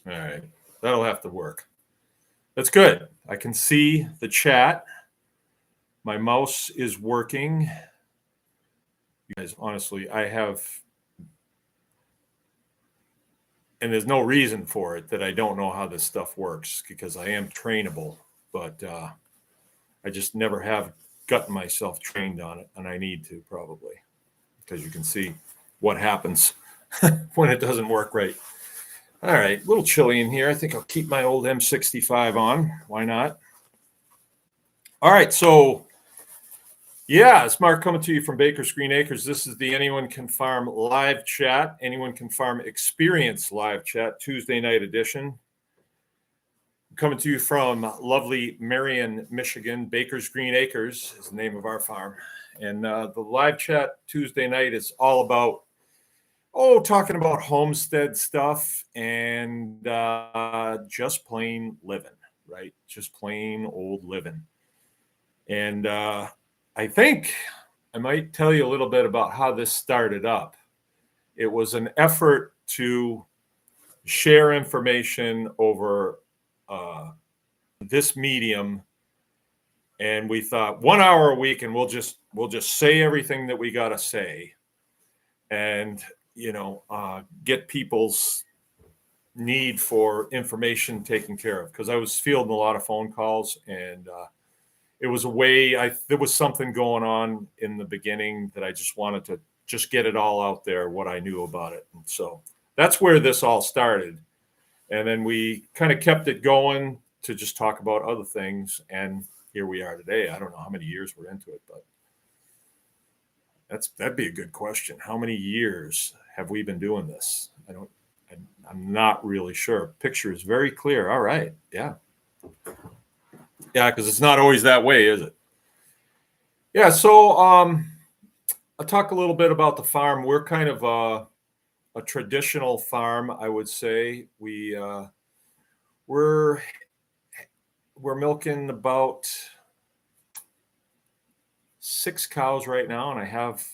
All right. That'll have to work. That's good. I can see the chat. My mouse is working. You guys, honestly, I have, and there's no reason for it that I don't know how this stuff works because I am trainable, but I just never have gotten myself trained on it, and I need to probably because you can see what happens when it doesn't work right. All right, a little chilly in here. I think I'll keep my old M65 on. Why not? All right, so yeah, it's Mark coming to you from Baker's Green Acres. This is the Anyone Can Farm live chat, Anyone Can Farm Experience live chat, Tuesday night edition. Coming to you from lovely Marion, Michigan. Baker's Green Acres is the name of our farm. And the live chat Tuesday night is all about, talking about homestead stuff and just plain living, right? Just plain old living. And I think I might tell you a little bit about how this started up. It was an effort to share information over this medium, and we thought 1 hour a week, and we'll just say everything that we got to say, and get people's need for information taken care of. Because I was fielding a lot of phone calls, and it was a way. There was something going on in the beginning that I just wanted to just get it all out there, what I knew about it, and so that's where this all started. And then we kind of kept it going to just talk about other things. And here we are today. I don't know how many years we're into it, but that'd be a good question. How many years have we been doing this? I'm not really sure. Picture is very clear. All right. Yeah. Yeah, because it's not always that way, is it? Yeah. So I'll talk a little bit about the farm. We're kind of a traditional farm, I would say. We're milking about 6 cows right now, and I have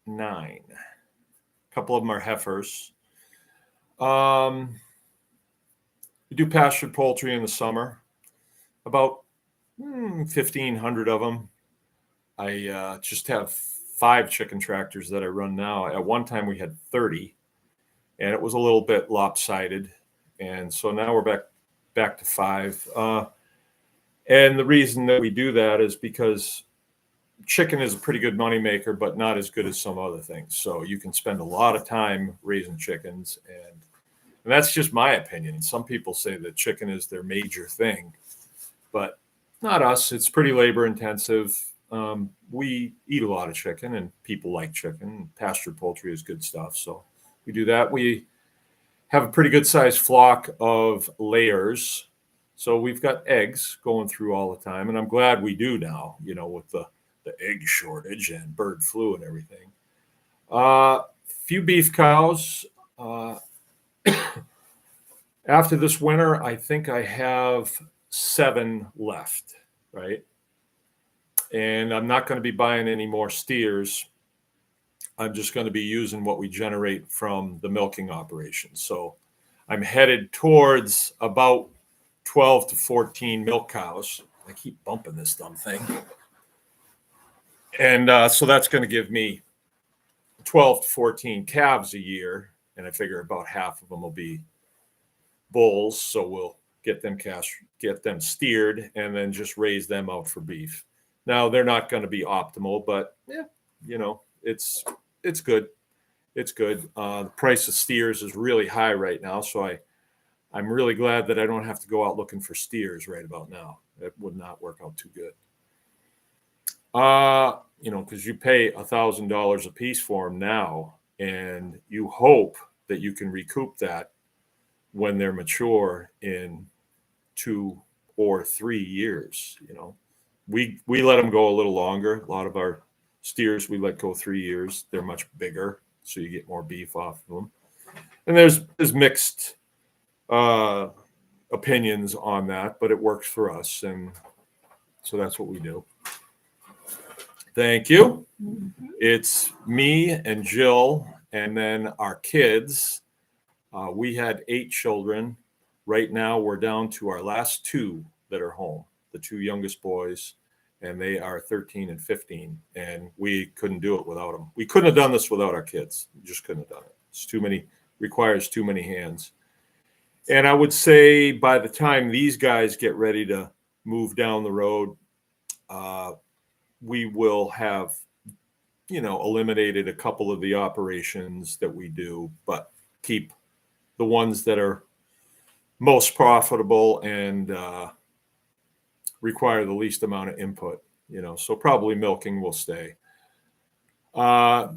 9. A couple of them are heifers. We do pastured poultry in the summer, about 1,500 of them. I just have 5 chicken tractors that I run now. At one time we had 30, and it was a little bit lopsided, and so now we're back to 5. And the reason that we do that is because chicken is a pretty good moneymaker, but not as good as some other things. So you can spend a lot of time raising chickens, and that's just my opinion. Some people say that chicken is their major thing, but not us. It's pretty labor intensive. We eat a lot of chicken, and people like chicken. Pastured poultry is good stuff, so we do that. We have a pretty good sized flock of layers, so we've got eggs going through all the time, and I'm glad we do now, with the egg shortage and bird flu and everything. Few beef cows. After this winter, I think I have 7 left, right? And I'm not going to be buying any more steers. I'm just going to be using what we generate from the milking operation. So I'm headed towards about 12 to 14 milk cows. I keep bumping this dumb thing. And so that's going to give me 12 to 14 calves a year. And I figure about half of them will be bulls. So we'll get them steered and then just raise them out for beef. Now, they're not going to be optimal, but it's good. It's good. The price of steers is really high right now. So I'm really glad that I don't have to go out looking for steers right about now. That would not work out too good. Because you pay $1,000 a piece for them now, and you hope that you can recoup that when they're mature in 2 or 3 years. We let them go a little longer. A lot of our steers we let go 3 years. They're much bigger, so you get more beef off of them. And there's mixed opinions on that, but it works for us, and so that's what we do. Thank you. It's me and Jill, and then our kids. We had 8 children. Right now, we're down to our last 2 that are home, the 2 youngest boys, and they are 13 and 15. And we couldn't do it without them. We couldn't have done this without our kids. We just couldn't have done it. It's too many, requires too many hands. And I would say by the time these guys get ready to move down the road, we will have, eliminated a couple of the operations that we do, but keep the ones that are most profitable and require the least amount of input. So probably milking will stay. Our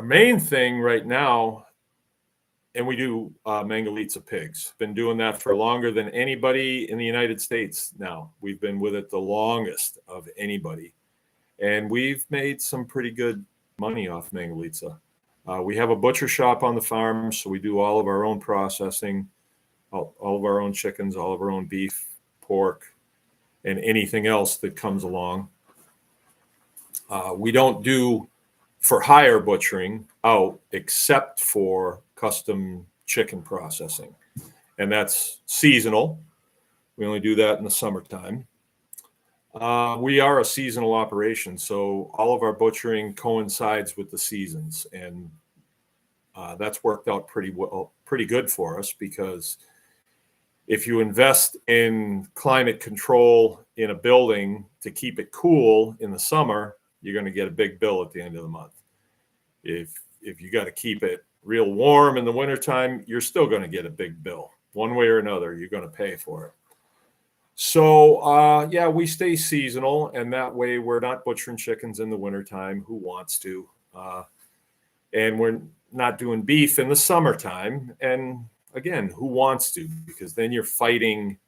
main thing right now, and we do Mangalitsa pigs. Been doing that for longer than anybody in the United States now. We've been with it the longest of anybody. And we've made some pretty good money off Mangalitsa. We have a butcher shop on the farm, so we do all of our own processing, all of our own chickens, all of our own beef, pork, and anything else that comes along. We don't do for hire butchering out except for custom chicken processing, and that's seasonal. We only do that in the summertime. We are a seasonal operation, so all of our butchering coincides with the seasons, and that's worked out pretty good for us, because if you invest in climate control in a building to keep it cool in the summer, you're going to get a big bill at the end of the month. If you got to keep it real warm in the wintertime, you're still going to get a big bill. One way or another, you're going to pay for it. So, we stay seasonal, and that way we're not butchering chickens in the wintertime. Who wants to? And we're not doing beef in the summertime. And again, who wants to? Because then you're fighting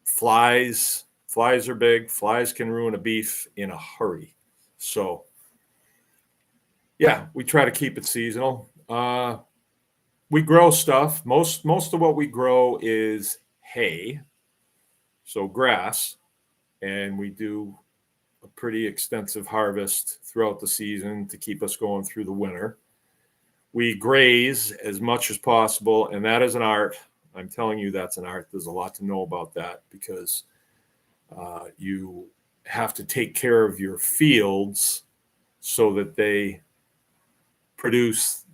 flies. Flies are big. Flies can ruin a beef in a hurry. So, we try to keep it seasonal. We grow stuff. Most of what we grow is hay. So grass, and we do a pretty extensive harvest throughout the season to keep us going through the winter. We graze as much as possible, and that is an art. I'm telling you, that's an art. There's a lot to know about that, because you have to take care of your fields so that they produce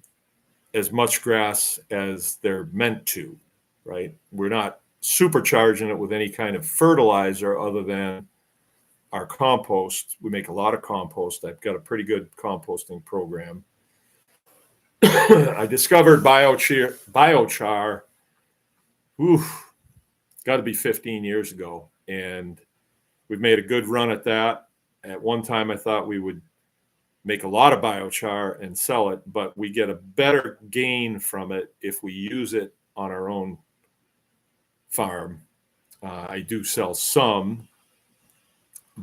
as much grass as they're meant to, right? We're not supercharging it with any kind of fertilizer other than our compost. We make a lot of compost. I've got a pretty good composting program. I discovered biochar, got to be 15 years ago, and we've made a good run at that. At one time, I thought we would make a lot of biochar and sell it, but we get a better gain from it if we use it on our own farm. I do sell some,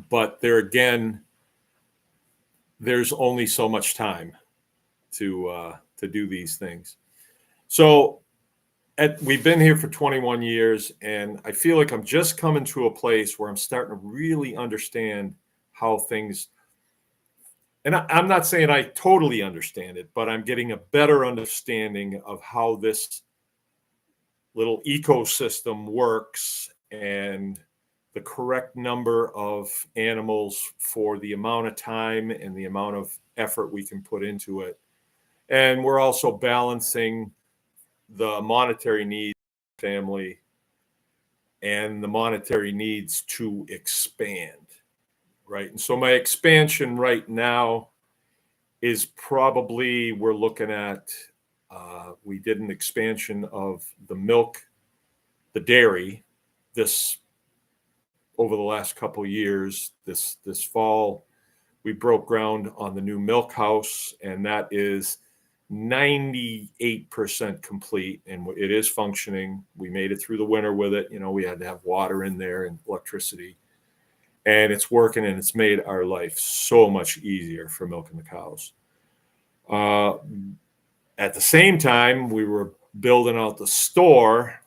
but there again, there's only so much time to do these things. So we've been here for 21 years, and I feel like I'm just coming to a place where I'm starting to really understand how things, and I'm not saying I totally understand it, but I'm getting a better understanding of how this little ecosystem works and the correct number of animals for the amount of time and the amount of effort we can put into it. And we're also balancing the monetary needs of the family and the monetary needs to expand, right? And so my expansion right now is probably, we're looking at, we did an expansion of the milk, the dairy, this over the last couple of years. This fall, we broke ground on the new milk house, and that is 98% complete, and it is functioning. We made it through the winter with it. We had to have water in there and electricity, and it's working, and it's made our life so much easier for milking the cows. At the same time, we were building out the store,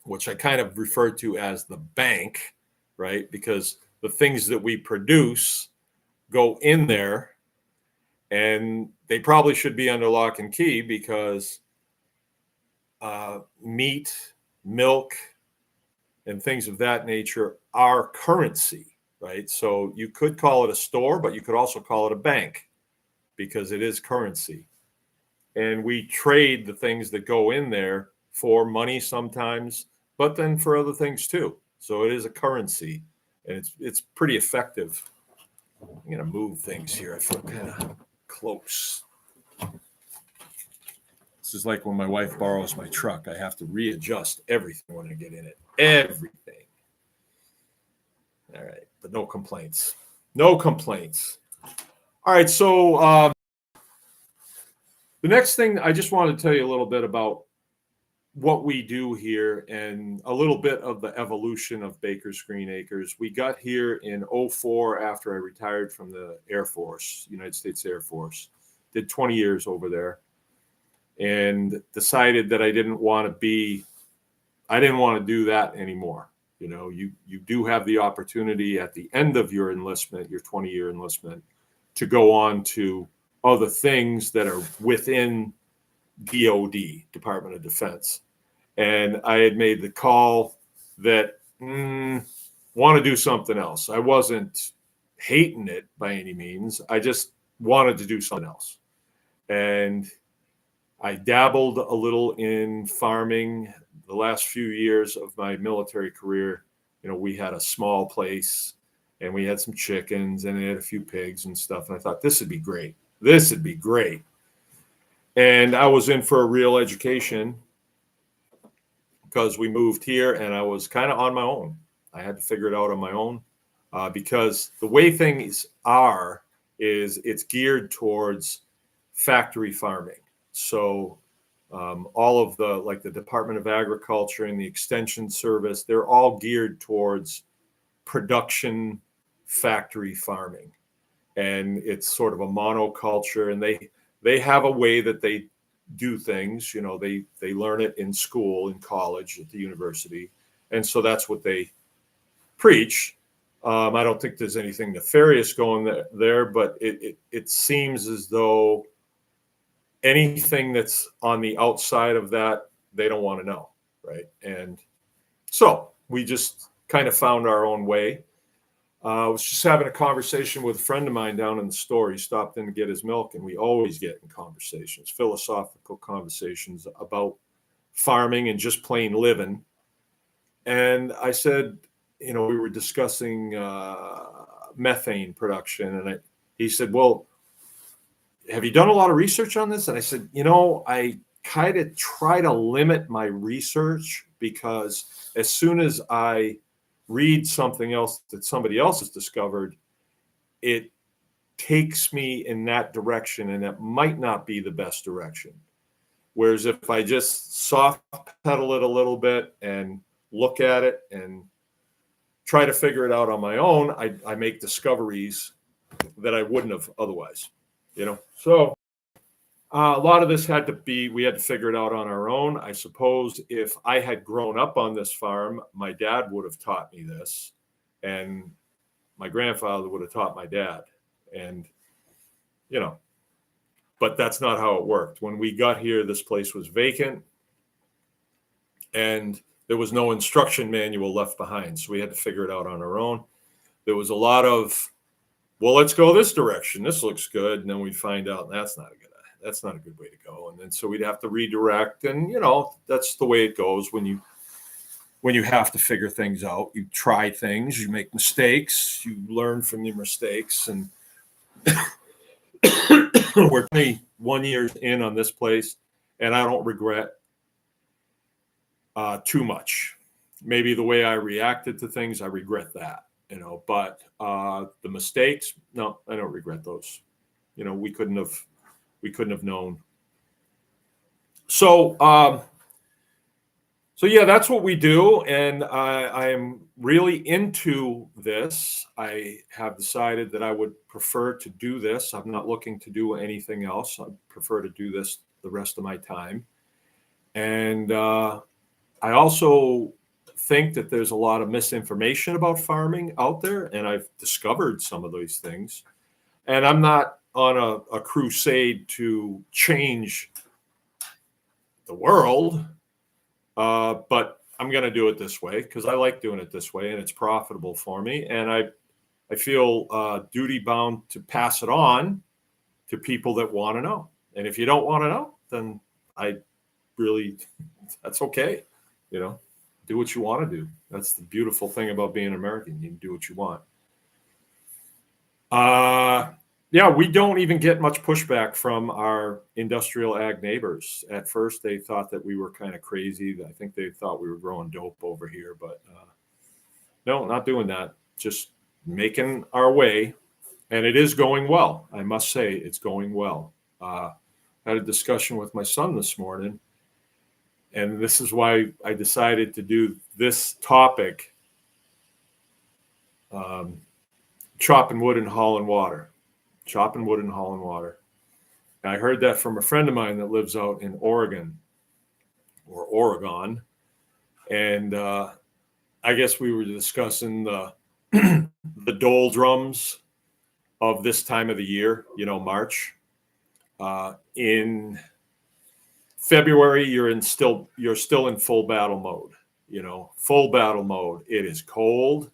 which I kind of refer to as the bank, right? Because the things that we produce go in there, and they probably should be under lock and key, because meat, milk, and things of that nature are currency, right? So you could call it a store, but you could also call it a bank because it is currency. And we trade the things that go in there for money sometimes, but then for other things too. So it is a currency, and it's pretty effective. I'm gonna move things here. I feel kind of close. This is like when my wife borrows my truck. I have to readjust everything when I get in it. Everything. All right, but no complaints. No complaints. All right, so the next thing I just wanted to tell you a little bit about what we do here and a little bit of the evolution of Baker's Green Acres. We got here in 04 after I retired from the Air Force, United States Air Force. Did 20 years over there and decided that I didn't want to do that anymore. You do have the opportunity at the end of your enlistment, your 20-year enlistment, to go on to other things that are within DOD, Department of Defense. And I had made the call that want to do something else. I wasn't hating it by any means. I just wanted to do something else. And I dabbled a little in farming the last few years of my military career. We had a small place and we had some chickens and I had a few pigs and stuff. And I thought this would be great. This would be great. And I was in for a real education because we moved here and I was kind of on my own. I had to figure it out on my own because the way things are is it's geared towards factory farming. So all of the Department of Agriculture and the Extension Service, they're all geared towards production factory farming. And it's sort of a monoculture, and they have a way that they do things. They learn it in school, in college, at the university. And so that's what they preach. I don't think there's anything nefarious going there, but it seems as though anything that's on the outside of that, they don't want to know, right? And so we just kind of found our own way. I was just having a conversation with a friend of mine down in the store. He stopped in to get his milk, and we always get in conversations, philosophical conversations about farming and just plain living. And I said, we were discussing methane production, and he said, well, have you done a lot of research on this? And I said, I kind of try to limit my research because as soon as I read something else that somebody else has discovered, it takes me in that direction, and it might not be the best direction. Whereas if I just soft pedal it a little bit and look at it and try to figure it out on my own, I make discoveries that I wouldn't have otherwise. So a lot of this we had to figure it out on our own. I suppose if I had grown up on this farm, my dad would have taught me this, and my grandfather would have taught my dad. And, but that's not how it worked. When we got here, this place was vacant and there was no instruction manual left behind. So we had to figure it out on our own. There was a lot of, well, let's go this direction. This looks good. And then we'd find out that's not a good way to go. And then so we'd have to redirect. And, that's the way it goes when you have to figure things out. You try things, you make mistakes, you learn from your mistakes. And we're 21 years in on this place, and I don't regret too much. Maybe the way I reacted to things, I regret that. But the mistakes, no, I don't regret those. We couldn't have known. So yeah, that's what we do, and I am really into this. I have decided that I would prefer to do this. I'm not looking to do anything else. I prefer to do this the rest of my time. And I also think that there's a lot of misinformation about farming out there, and I've discovered some of these things. And I'm not on a crusade to change the world. But I'm going to do it this way because I like doing it this way and it's profitable for me. And I feel duty bound to pass it on to people that want to know. And if you don't want to know, then I really, that's okay. You know, do what you want to do. That's the beautiful thing about being American. You can do what you want. Yeah, we don't even get much pushback from our industrial ag neighbors. At first, they thought that we were kind of crazy. I think they thought we were growing dope over here, but no, not doing that. Just making our way, and it is going well. I must say, it's going well. Had a discussion with my son this morning, and this is why I decided to do this topic: chopping wood and hauling water. Chopping wood and hauling water. And I heard that from a friend of mine that lives out in Oregon or Oregon. And I guess we were discussing the the doldrums of this time of the year, March. In February, you're still in full battle mode, full battle mode. It is cold.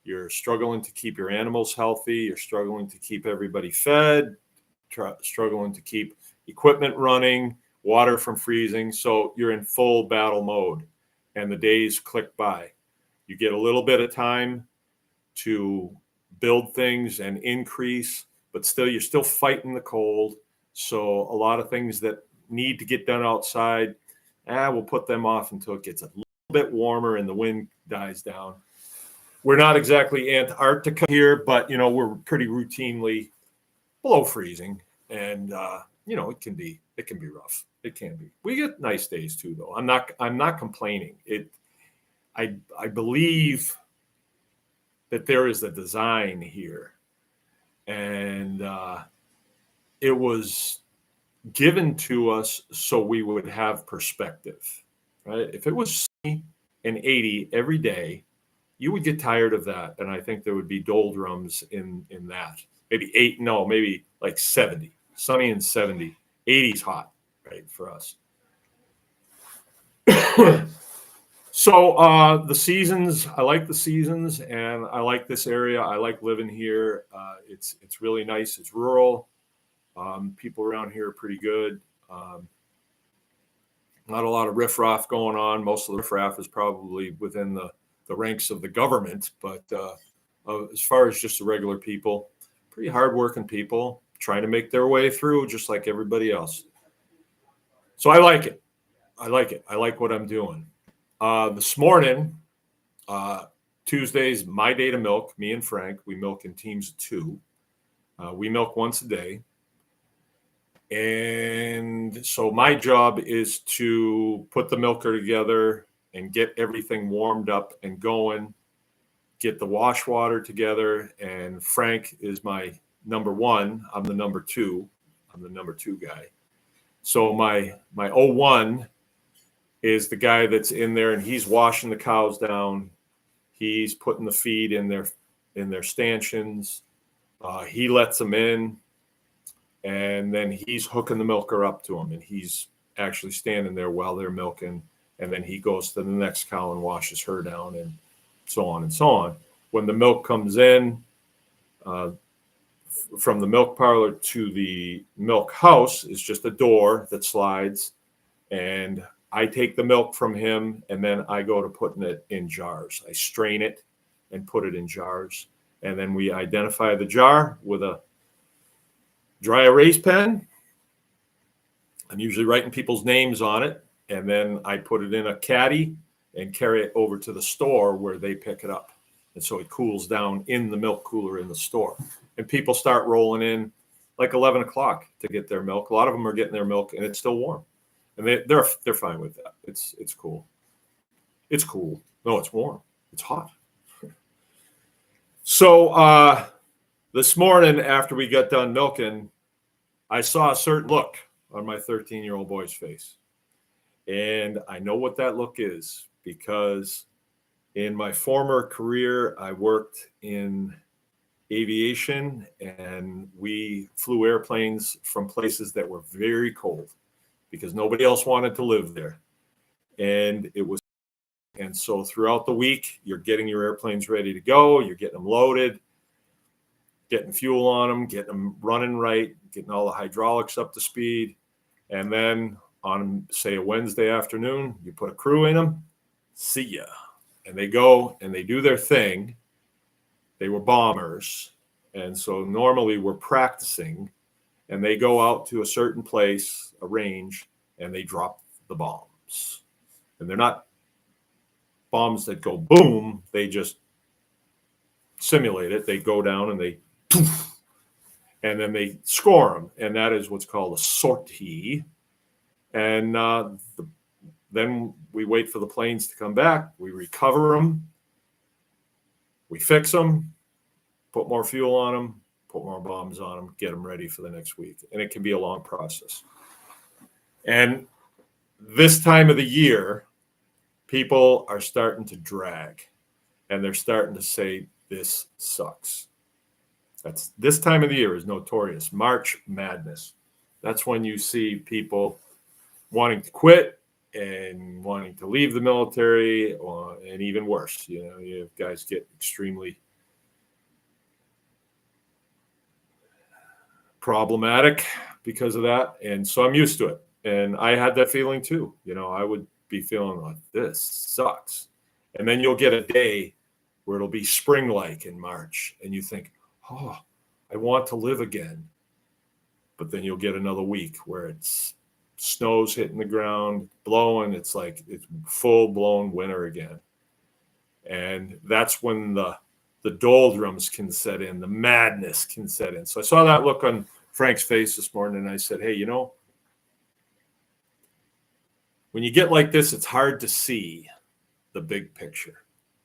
You're struggling to keep your animals healthy. You're struggling to keep everybody fed, struggling to keep equipment running, water from freezing. So you're in full battle mode and the days click by. You get a little bit of time to build things and increase, but you're still fighting the cold. So a lot of things that need to get done outside, we'll put them off until it gets a little bit warmer and the wind dies down. We're not exactly Antarctica here, but we're pretty routinely below freezing, and it can be rough. It can be. We get nice days too, though. I'm not complaining. I believe that there is a design here, and it was given to us so we would have perspective, right? If it was sunny and 80 every day, you would get tired of that, and I think there would be doldrums in that. Maybe like 70, sunny and 70. 80's hot, right, for us. So the seasons, I like the seasons, and I like this area. I like living here. It's really nice. It's rural. People around here are pretty good. Not a lot of riffraff going on. Most of the riffraff is probably within the ranks of the government, but as far as just the regular people, pretty hardworking people trying to make their way through just like everybody else. So I like it. I like what I'm doing. This morning, Tuesday's my day to milk. Me and Frank, we milk in teams of 2. We milk once a day. And so my job is to put the milker together and get everything warmed up and going, get the wash water together. And Frank is my number 1. I'm the number 2. I'm the number 2 guy. So my 01 is the guy that's in there, and he's washing the cows down. He's putting the feed in their stanchions. He lets them in, and then he's hooking the milker up to them, and he's actually standing there while they're milking. And then he goes to the next cow and washes her down, and so on and so on. When the milk comes in from the milk parlor to the milk house is just a door that slides, and I take the milk from him, and then I go to putting it in jars. I strain it and put it in jars, and then we identify the jar with a dry erase pen. I'm usually writing people's names on it. And then I put it in a caddy and carry it over to the store where they pick it up. And so it cools down in the milk cooler in the store. And people start rolling in like 11 o'clock to get their milk. A lot of them are getting their milk and it's still warm. And they're fine with that. It's cool. It's cool. No, it's warm. It's hot. So this morning after we got done milking, I saw a certain look on my 13-year-old boy's face. And I know what that look is because in my former career, I worked in aviation and we flew airplanes from places that were very cold because nobody else wanted to live there. and it was. And so throughout the week, you're getting your airplanes ready to go. You're getting them loaded, getting fuel on them, getting them running right, getting all the hydraulics up to speed. And then on, say, a Wednesday afternoon, you put a crew in them, see ya. And they go and they do their thing. They were bombers. And so normally we're practicing, and they go out to a certain place, a range, and they drop the bombs. And they're not bombs that go boom, they just simulate it. They go down and they poof, and then they score them. And that is what's called a sortie. And then we wait for the planes to come back. We recover them. We fix them, put more fuel on them, put more bombs on them, get them ready for the next week. And it can be a long process. And this time of the year, people are starting to drag, and they're starting to say, this sucks. That's this time of the year is notorious. March Madness. That's when you see people wanting to quit and wanting to leave the military, and even worse. You have guys get extremely problematic because of that. And so I'm used to it. And I had that feeling too. I would be feeling like, this sucks. And then you'll get a day where it'll be spring-like in March, and you think, oh, I want to live again. But then you'll get another week where it's snow's hitting the ground, blowing. It's like it's full-blown winter again. And that's when the doldrums can set in, the madness can set in. So I saw that look on Frank's face this morning, and I said, hey, when you get like this, it's hard to see the big picture.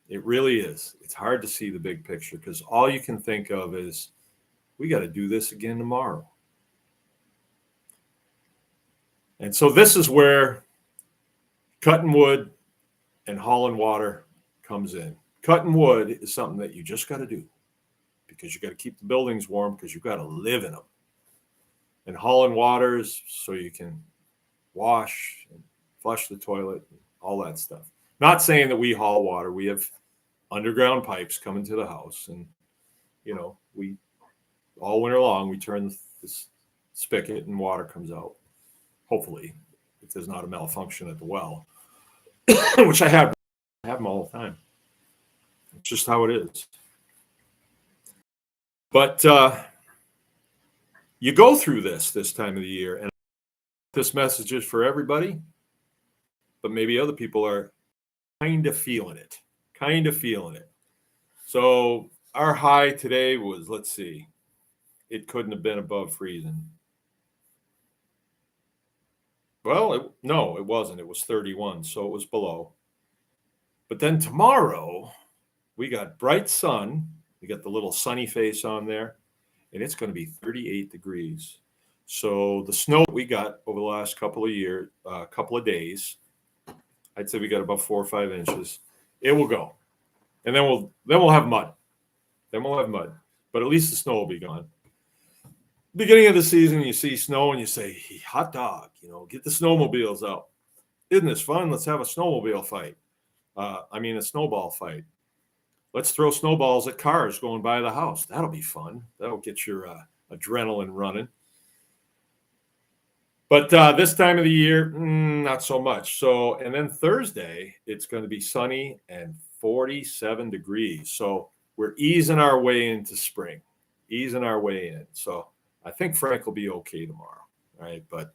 It really is. It's hard to see the big picture because all you can think of is, we got to do this again tomorrow. And so this is where cutting wood and hauling water comes in. Cutting wood is something that you just got to do because you got to keep the buildings warm because you've got to live in them. And hauling water is so you can wash and flush the toilet, and all that stuff. Not saying that we haul water. We have underground pipes coming to the house, and we all winter long we turn this spigot and water comes out. Hopefully, if there's not a malfunction at the well, which I have them all the time. It's just how it is. But you go through this time of the year, and this message is for everybody, but maybe other people are kind of feeling it. So our high today was, let's see, it couldn't have been above freezing. Well, no, it wasn't. It was 31, so it was below. But then tomorrow, we got bright sun. We got the little sunny face on there, and it's going to be 38 degrees. So the snow we got over the last couple of days, I'd say we got about 4 or 5 inches. It will go, and then we'll have mud. But at least the snow will be gone. Beginning of the season, you see snow and you say, hey, hot dog, get the snowmobiles out. Isn't this fun? Let's have a snowmobile fight. A snowball fight. Let's throw snowballs at cars going by the house. That'll be fun. That'll get your adrenaline running. But this time of the year, not so much. So, and then Thursday, it's going to be sunny and 47 degrees. So we're easing our way into spring, So I think Frank will be okay tomorrow, right? But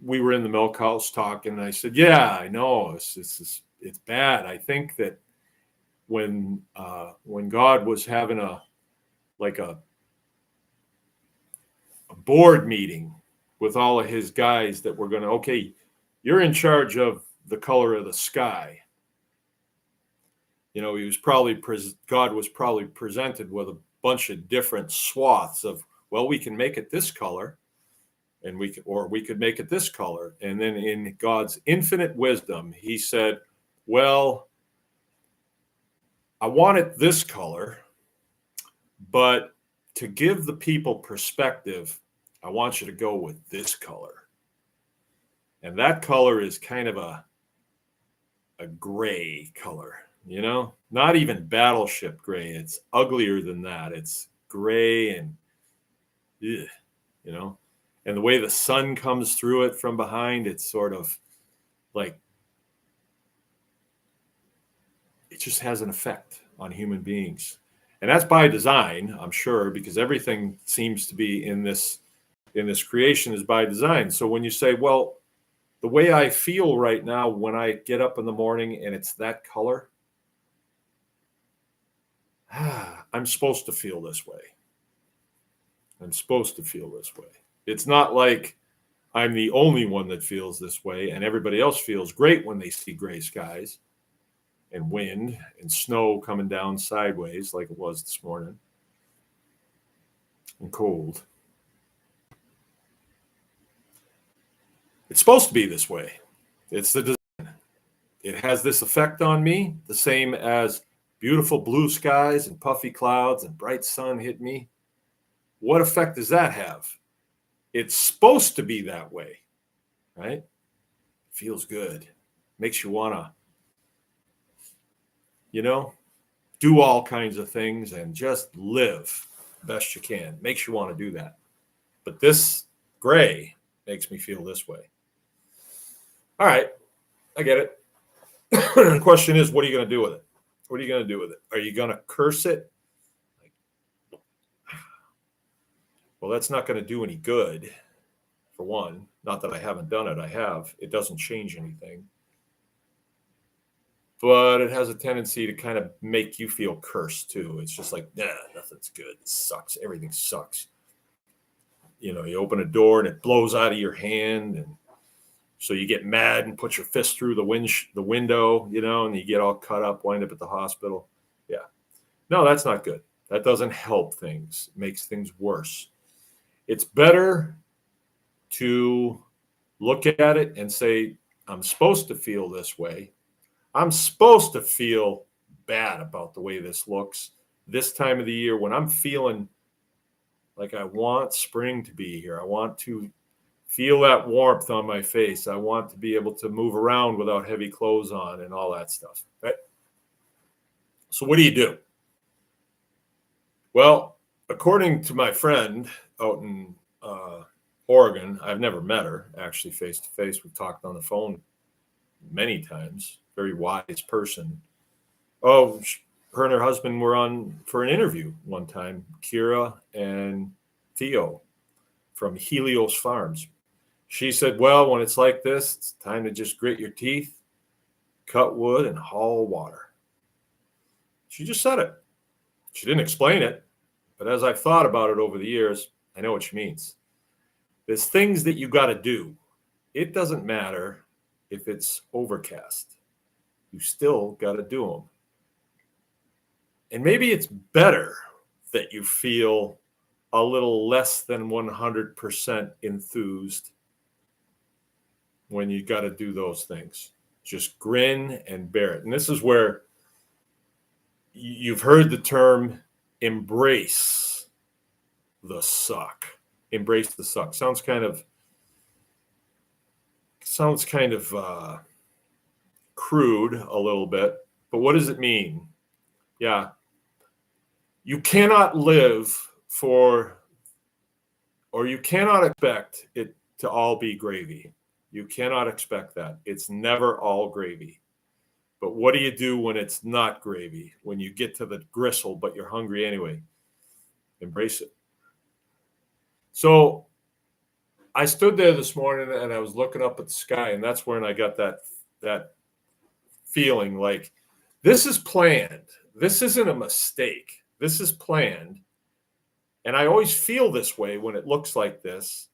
we were in the milk house talking, and I said, yeah, I know it's bad. I think that when God was having a board meeting with all of his guys that were going to, okay, you're in charge of the color of the sky. He was probably God was probably presented with a bunch of different swaths of, well, we can make it this color, and we could make it this color. And then in God's infinite wisdom, he said, well, I want it this color, but to give the people perspective, I want you to go with this color. And that color is kind of a gray color, you know, not even battleship gray. It's uglier than that. It's gray and, ugh, you know, and the way the sun comes through it from behind, it's sort of like, it just has an effect on human beings. And that's by design, I'm sure, because everything seems to be in this creation is by design. So when you say, well, the way I feel right now when I get up in the morning and it's that color, I'm supposed to feel this way. I'm supposed to feel this way. It's not like I'm the only one that feels this way and everybody else feels great when they see gray skies and wind and snow coming down sideways like it was this morning and cold. It's supposed to be this way. It's the design. It has this effect on me, the same as beautiful blue skies and puffy clouds and bright sun hit me. What effect does that have? It's supposed to be that way, right? Feels good. Makes you want to, you know, do all kinds of things and just live best you can. Makes you want to do that. But this gray makes me feel this way. All right, I get it. The question is, what are you going to do with it? What are you going to do with it? Are you going to curse it? Well, that's not going to do any good, for one. Not that I haven't done it. I have. It doesn't change anything. But it has a tendency to kind of make you feel cursed, too. It's just like, nah, nothing's good. It sucks. Everything sucks. You know, you open a door and it blows out of your hand, and so you get mad and put your fist through the window, you know, and you get all cut up, wind up at the hospital. Yeah. No, that's not good. That doesn't help things. It makes things worse. It's better to look at it and say, I'm supposed to feel this way. I'm supposed to feel bad about the way this looks this time of the year when I'm feeling like I want spring to be here. I want to feel that warmth on my face. I want to be able to move around without heavy clothes on and all that stuff. Right? So what do you do? Well, according to my friend out in Oregon, I've never met her actually face to face. We've talked on the phone many times. Very wise person. Oh, her and her husband were on for an interview one time, Kira and Theo from Helios Farms. She said, well, when it's like this, it's time to just grit your teeth, cut wood, and haul water. She just said it. She didn't explain it, but as I've thought about it over the years, I know what she means. There's things that you got to do. It doesn't matter if it's overcast. You still got to do them. And maybe it's better that you feel a little less than 100% enthused when you got to do those things. Just grin and bear it. And this is where you've heard the term embrace the suck. Embrace the suck. Sounds kind of crude a little bit, but what does it mean? Yeah. You cannot live you cannot expect it to all be gravy. You cannot expect that. It's never all gravy. But what do you do when it's not gravy? When you get to the gristle, but you're hungry anyway? Embrace it. So I stood there this morning and I was looking up at the sky, and that's when I got that feeling like this is planned. This isn't a mistake. This is planned. And I always feel this way when it looks like this.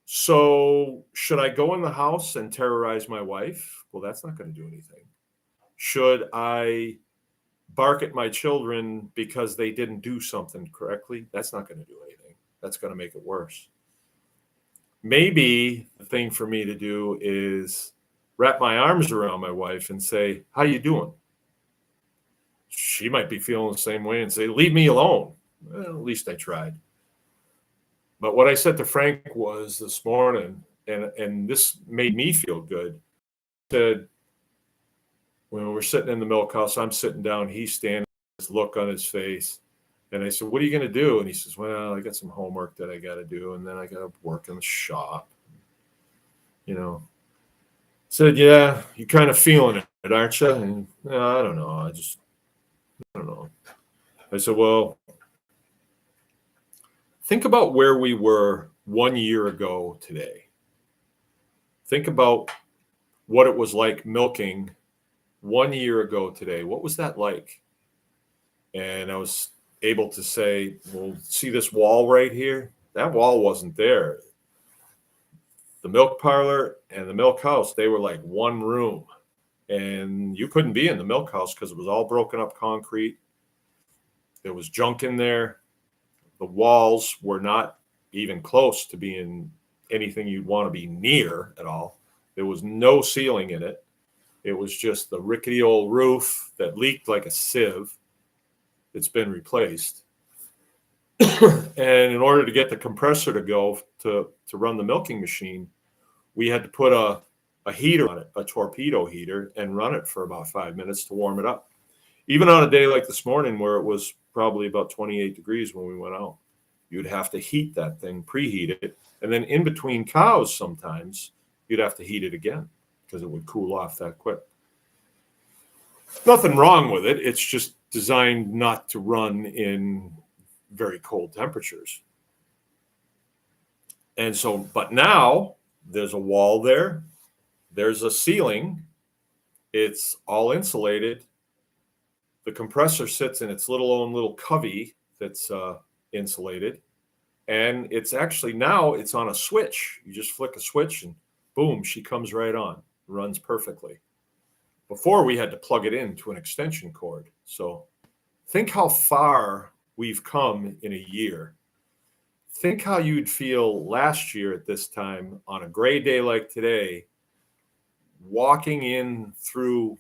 So should I go in the house and terrorize my wife? Well, that's not going to do anything. Should I bark at my children because they didn't do something correctly? That's not going to do anything. That's going to make it worse. Maybe the thing for me to do is wrap my arms around my wife and say, how you doing? She might be feeling the same way and say, leave me alone. Well, at least I tried. But what I said to Frank was this morning, and this made me feel good. Said, when we're sitting in the milk house, I'm sitting down, he's standing, this look on his face. And I said, what are you going to do? And he says, well, I got some homework that I got to do. And then I got to work in the shop. You know, said, yeah, you're kind of feeling it, aren't you? And I don't know. I don't know. I said, well, think about where we were 1 year ago today. Think about what it was like milking 1 year ago today. What was that like? And I was able to say, well, see this wall right here? That wall wasn't there. The milk parlor and the milk house, they were like one room. And you couldn't be in the milk house because it was all broken up concrete. There was junk in there. The walls were not even close to being anything you'd want to be near at all. There was no ceiling in it. It was just the rickety old roof that leaked like a sieve. It's been replaced. And in order to get the compressor to go to run the milking machine, we had to put a heater on it, a torpedo heater, and run it for about 5 minutes to warm it up. Even on a day like this morning where it was probably about 28 degrees when we went out, you'd have to heat that thing, preheat it. And then in between cows, sometimes you'd have to heat it again because it would cool off that quick. Nothing wrong with it. It's just designed not to run in very cold temperatures. And so, but now there's a wall there. There's a ceiling. It's all insulated. The compressor sits in its little covey that's insulated. And it's actually now it's on a switch. You just flick a switch and boom, she comes right on. Runs perfectly. Before we had to plug it into an extension cord. So think how far we've come in a year. Think how you'd feel last year at this time on a gray day like today, walking in through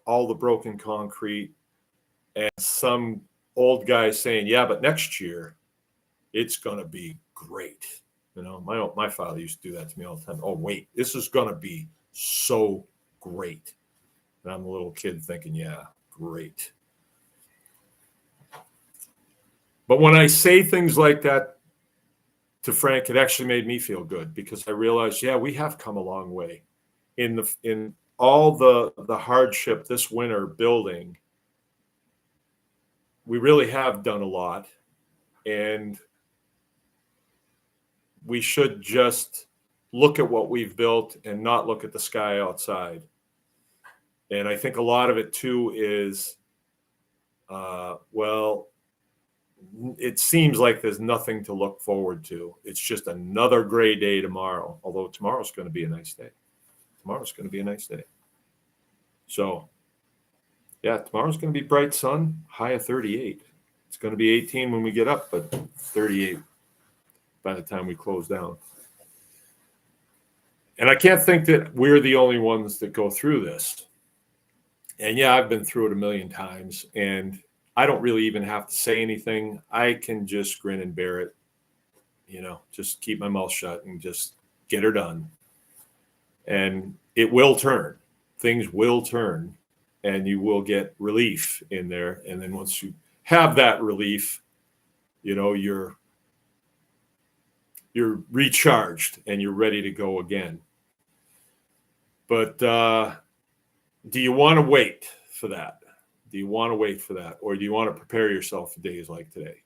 all the broken concrete and some old guy saying, yeah, but next year it's going to be great. You know, my father used to do that to me all the time. Oh, wait, this is going to be so great. And I'm a little kid thinking, yeah, great. But when I say things like that to Frank, it actually made me feel good because I realized, yeah, we have come a long way in all the hardship this winter building. We really have done a lot, and we should just look at what we've built and not look at the sky outside. And I think a lot of it too is, well, it seems like there's nothing to look forward to. It's just another gray day tomorrow, although tomorrow's going to be a nice day. Tomorrow's going to be a nice day. So, yeah, tomorrow's going to be bright sun, high of 38. It's going to be 18 when we get up, but 38 by the time we close down. And I can't think that we're the only ones that go through this. And yeah, I've been through it a million times, and I don't really even have to say anything. I can just grin and bear it, you know, just keep my mouth shut and just get her done. And it will turn. Things will turn, and you will get relief in there. And then once you have that relief, you know, you're recharged and you're ready to go again. But do you want to wait for that? Do you want to wait for that? Or do you want to prepare yourself for days like today?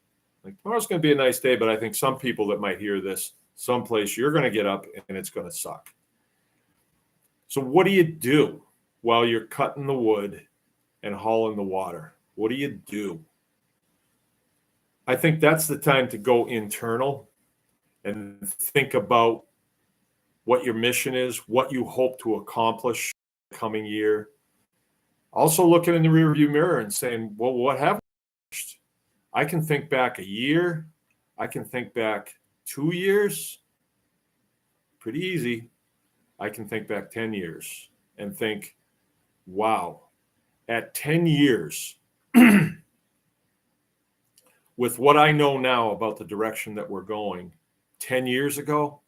Like tomorrow's going to be a nice day, but I think some people that might hear this, someplace you're going to get up and it's going to suck. So what do you do while you're cutting the wood and hauling the water? What do you do? I think that's the time to go internal and think about what your mission is, what you hope to accomplish the coming year. Also looking in the rearview mirror and saying, well, what have I accomplished? I can think back a year. I can think back 2 years. Pretty easy. I can think back 10 years and think, wow, at 10 years, with what I know now about the direction that we're going, 10 years ago,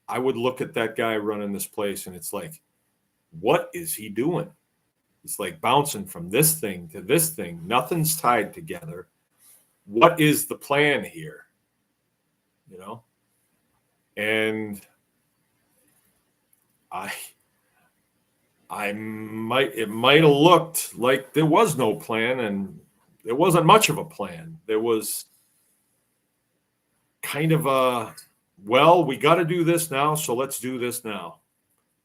I would look at that guy running this place and it's like, what is he doing? He's like bouncing from this thing to this thing. Nothing's tied together. What is the plan here? You know? And it might have looked like there was no plan, and there wasn't much of a plan. There was kind of a, well, we got to do this now, so let's do this now,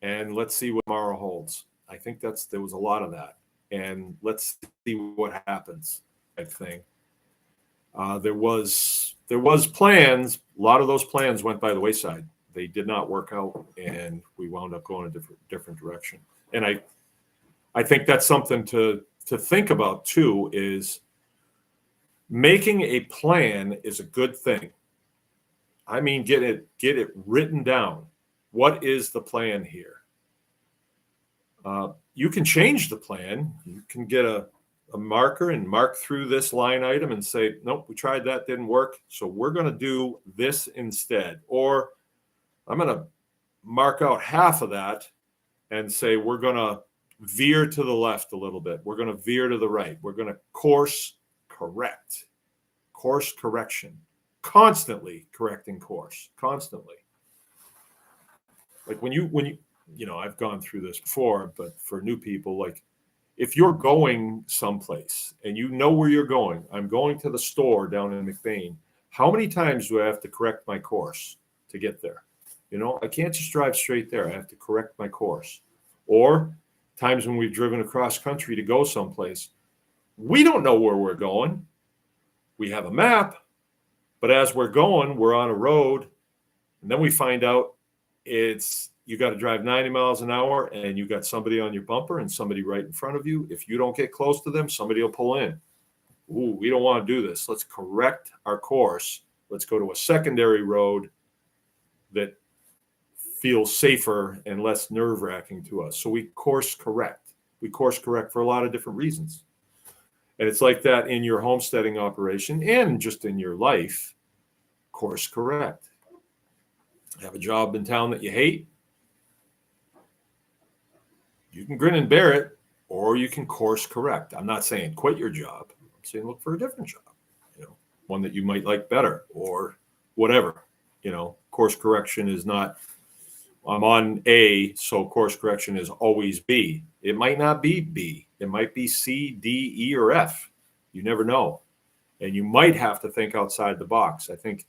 and let's see what tomorrow holds. I think there was a lot of that, and let's see what happens type thing. There was plans. A lot of those plans went by the wayside. They did not work out, and we wound up going a different direction. And I think that's something to think about too, is making a plan is a good thing. I mean, get it written down. What is the plan here? You can change the plan. You can get a marker and mark through this line item and say, nope, we tried that, didn't work, so we're going to do this instead. Or I'm going to mark out half of that and say we're going to veer to the left a little bit. We're going to veer to the right. We're going to course correction, constantly correcting course, constantly. Like when you I've gone through this before, but for new people, like if you're going someplace and you know where you're going, I'm going to the store down in McBain. How many times do I have to correct my course to get there? I can't just drive straight there. I have to correct my course. Or times when we've driven across country to go someplace, we don't know where we're going. We have a map, but as we're going, we're on a road, and then we find out you got to drive 90 miles an hour, and you got somebody on your bumper and somebody right in front of you. If you don't get close to them, somebody will pull in. Ooh, we don't want to do this. Let's correct our course. Let's go to a secondary road that feels safer and less nerve-wracking to us. So we course correct. We course correct for a lot of different reasons. And it's like that in your homesteading operation and just in your life. Course correct. Have a job in town that you hate. You can grin and bear it, or you can course correct. I'm not saying quit your job. I'm saying look for a different job, one that you might like better or whatever. Course correction is not, I'm on A, so course correction is always B. It might not be B. It might be C, D, E, or F. You never know. And you might have to think outside the box. I think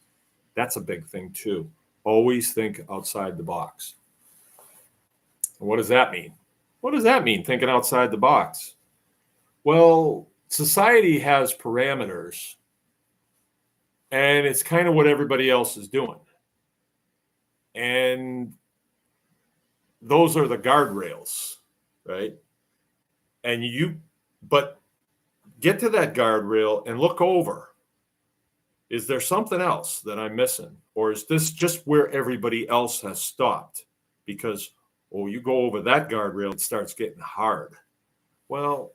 that's a big thing too. Always think outside the box. And what does that mean? What does that mean, thinking outside the box? Well, society has parameters, and it's kind of what everybody else is doing. And those are the guardrails, right? But get to that guardrail and look over. Is there something else that I'm missing? Or is this just where everybody else has stopped? Because, you go over that guardrail, it starts getting hard. Well,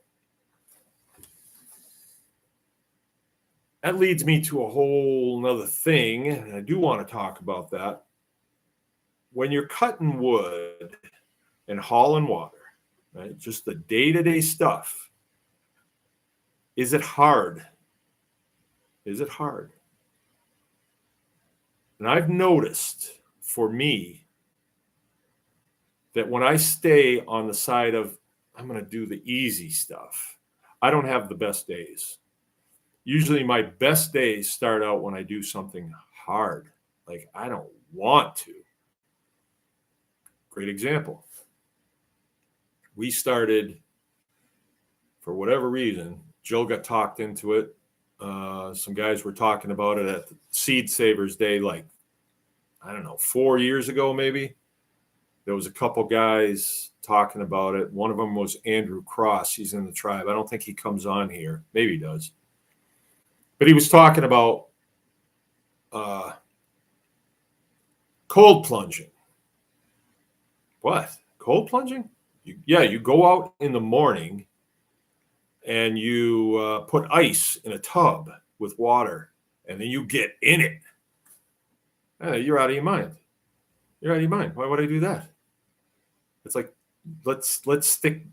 that leads me to a whole nother thing, and I do want to talk about that. When you're cutting wood and hauling water, right, just the day-to-day stuff, is it hard? Is it hard? And I've noticed for me that when I stay on the side of, I'm going to do the easy stuff, I don't have the best days. Usually my best days start out when I do something hard, like I don't want to. Great example. We started, for whatever reason, Jill got talked into it. Some guys were talking about it at the Seed Savers Day, 4 years ago, maybe. There was a couple guys talking about it. One of them was Andrew Cross. He's in the tribe. I don't think he comes on here. Maybe he does. But he was talking about cold plunging. What? Cold plunging? You go out in the morning and you put ice in a tub with water, and then you get in it. You're out of your mind. You're out of your mind. Why would I do that? It's like, let's stick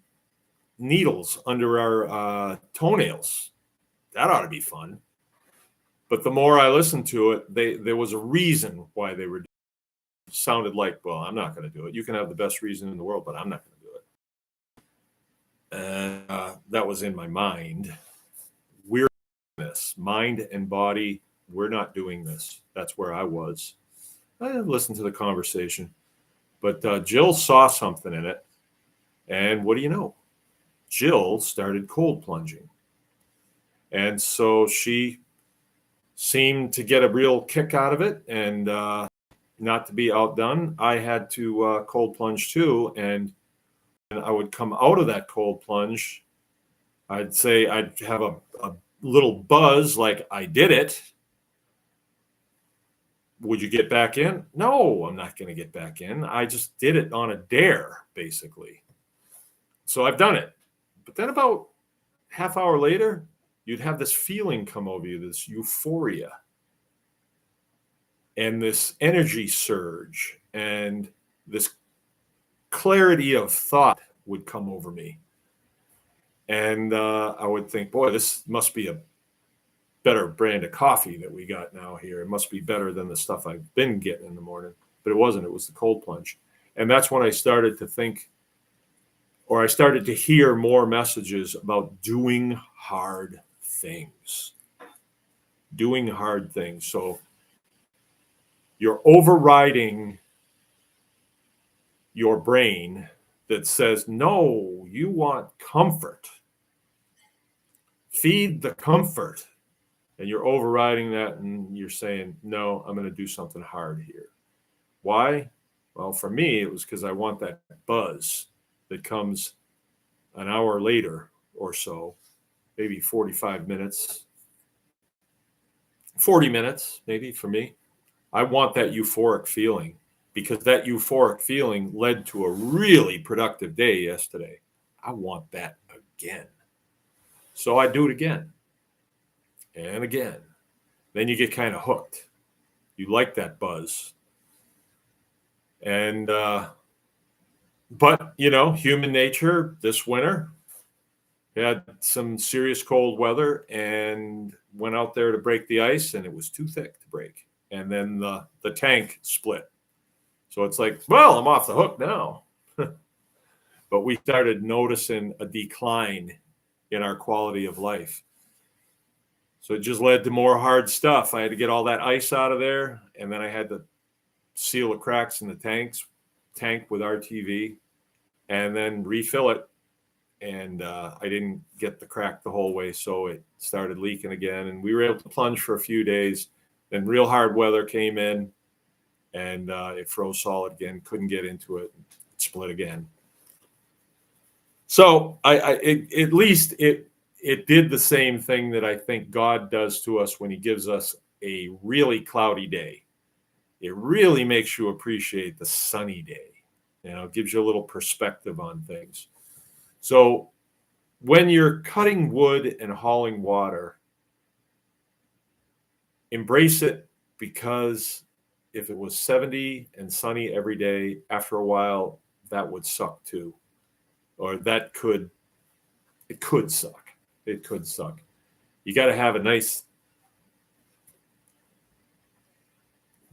needles under our toenails. That ought to be fun. But the more I listened to it, there was a reason why they were sounded like, well, I'm not going to do it. You can have the best reason in the world, but I'm not going to do it. And that was in my mind. We're doing this. Mind and body, we're not doing this. That's where I was. I listened to the conversation. But Jill saw something in it. And what do you know? Jill started cold plunging. And so she seemed to get a real kick out of it. And not to be outdone, I had to cold plunge too. And when I would come out of that cold plunge, I'd say I'd have a little buzz like I did it. Would you get back in? No, I'm not going to get back in. I just did it on a dare, basically. So I've done it. But then about half hour later, you'd have this feeling come over you, this euphoria and this energy surge and this clarity of thought would come over me. And I would think, boy, this must be a better brand of coffee that we got now here. It must be better than the stuff I've been getting in the morning. But it wasn't. It was the cold plunge. And that's when I started to think, or I started to hear more messages about doing hard things. Doing hard things. So you're overriding your brain that says, no, you want comfort. Feed the comfort. And you're overriding that and you're saying, no, I'm going to do something hard here. Why? Well, for me, it was because I want that buzz that comes an hour later or so, maybe 45 minutes, 40 minutes, maybe for me. I want that euphoric feeling because that euphoric feeling led to a really productive day yesterday. I want that again. So I do it again and again. Then you get kind of hooked. You like that buzz. And, but, you know, human nature this winter, we had some serious cold weather and went out there to break the ice and it was too thick to break. And then the tank split. So it's like, well, I'm off the hook now. But we started noticing a decline in our quality of life. So it just led to more hard stuff. I had to get all that ice out of there. And then I had to seal the cracks in the tank with RTV and then refill it. And I didn't get the crack the whole way. So it started leaking again. And we were able to plunge for a few days. Then real hard weather came in and it froze solid again. Couldn't get into it. It split again. So at least it did the same thing that I think God does to us when he gives us a really cloudy day. It really makes you appreciate the sunny day. You know, it gives you a little perspective on things. So when you're cutting wood and hauling water, embrace it, because if it was 70 and sunny every day, after a while, that would suck too. Or it could suck. It could suck. You got to have a nice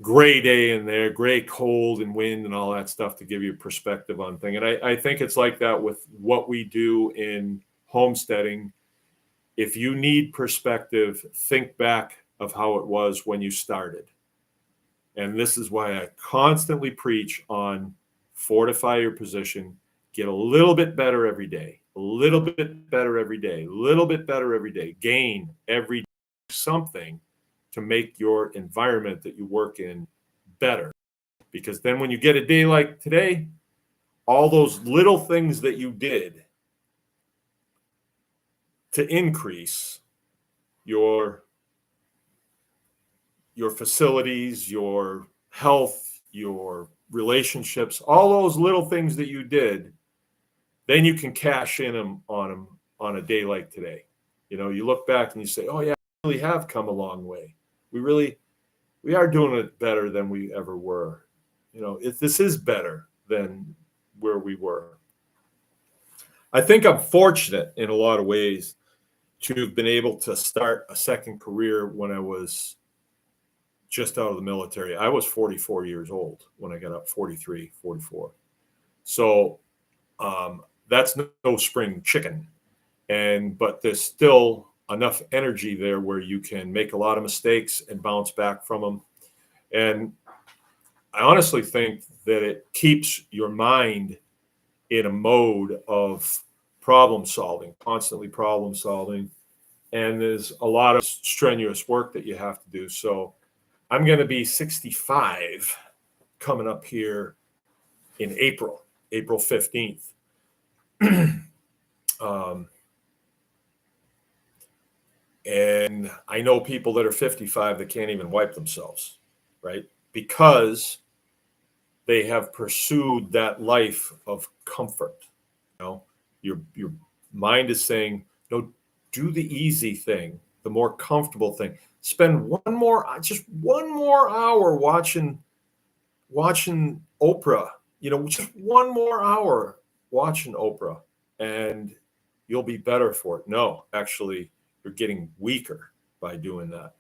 gray day in there, gray, cold, and wind and all that stuff to give you perspective on things. And I think it's like that with what we do in homesteading. If you need perspective, think back of how it was when you started. And this is why I constantly preach on fortify your position, get a little bit better every day, a little bit better every day, a little bit better every day, gain every day something to make your environment that you work in better. Because then when you get a day like today, all those little things that you did to increase your facilities, your health, your relationships, all those little things that you did, then you can cash in them on a day like today. You know, you look back and you say, oh yeah, we really have come a long way. We are doing it better than we ever were. this is better than where we were. I think I'm fortunate in a lot of ways to have been able to start a second career when I was just out of the military. I was 44 years old when I got up, 43, 44. So that's no spring chicken. But there's still enough energy there where you can make a lot of mistakes and bounce back from them. And I honestly think that it keeps your mind in a mode of problem solving, constantly problem solving. And there's a lot of strenuous work that you have to do. So I'm going to be 65 coming up here in April 15th. And I know people that are 55 that can't even wipe themselves, right? Because they have pursued that life of comfort. Your mind is saying, no, do the easy thing, the more comfortable thing. Spend just one more hour watching Oprah, just one more hour watching Oprah, and you'll be better for it. No, actually, you're getting weaker by doing that.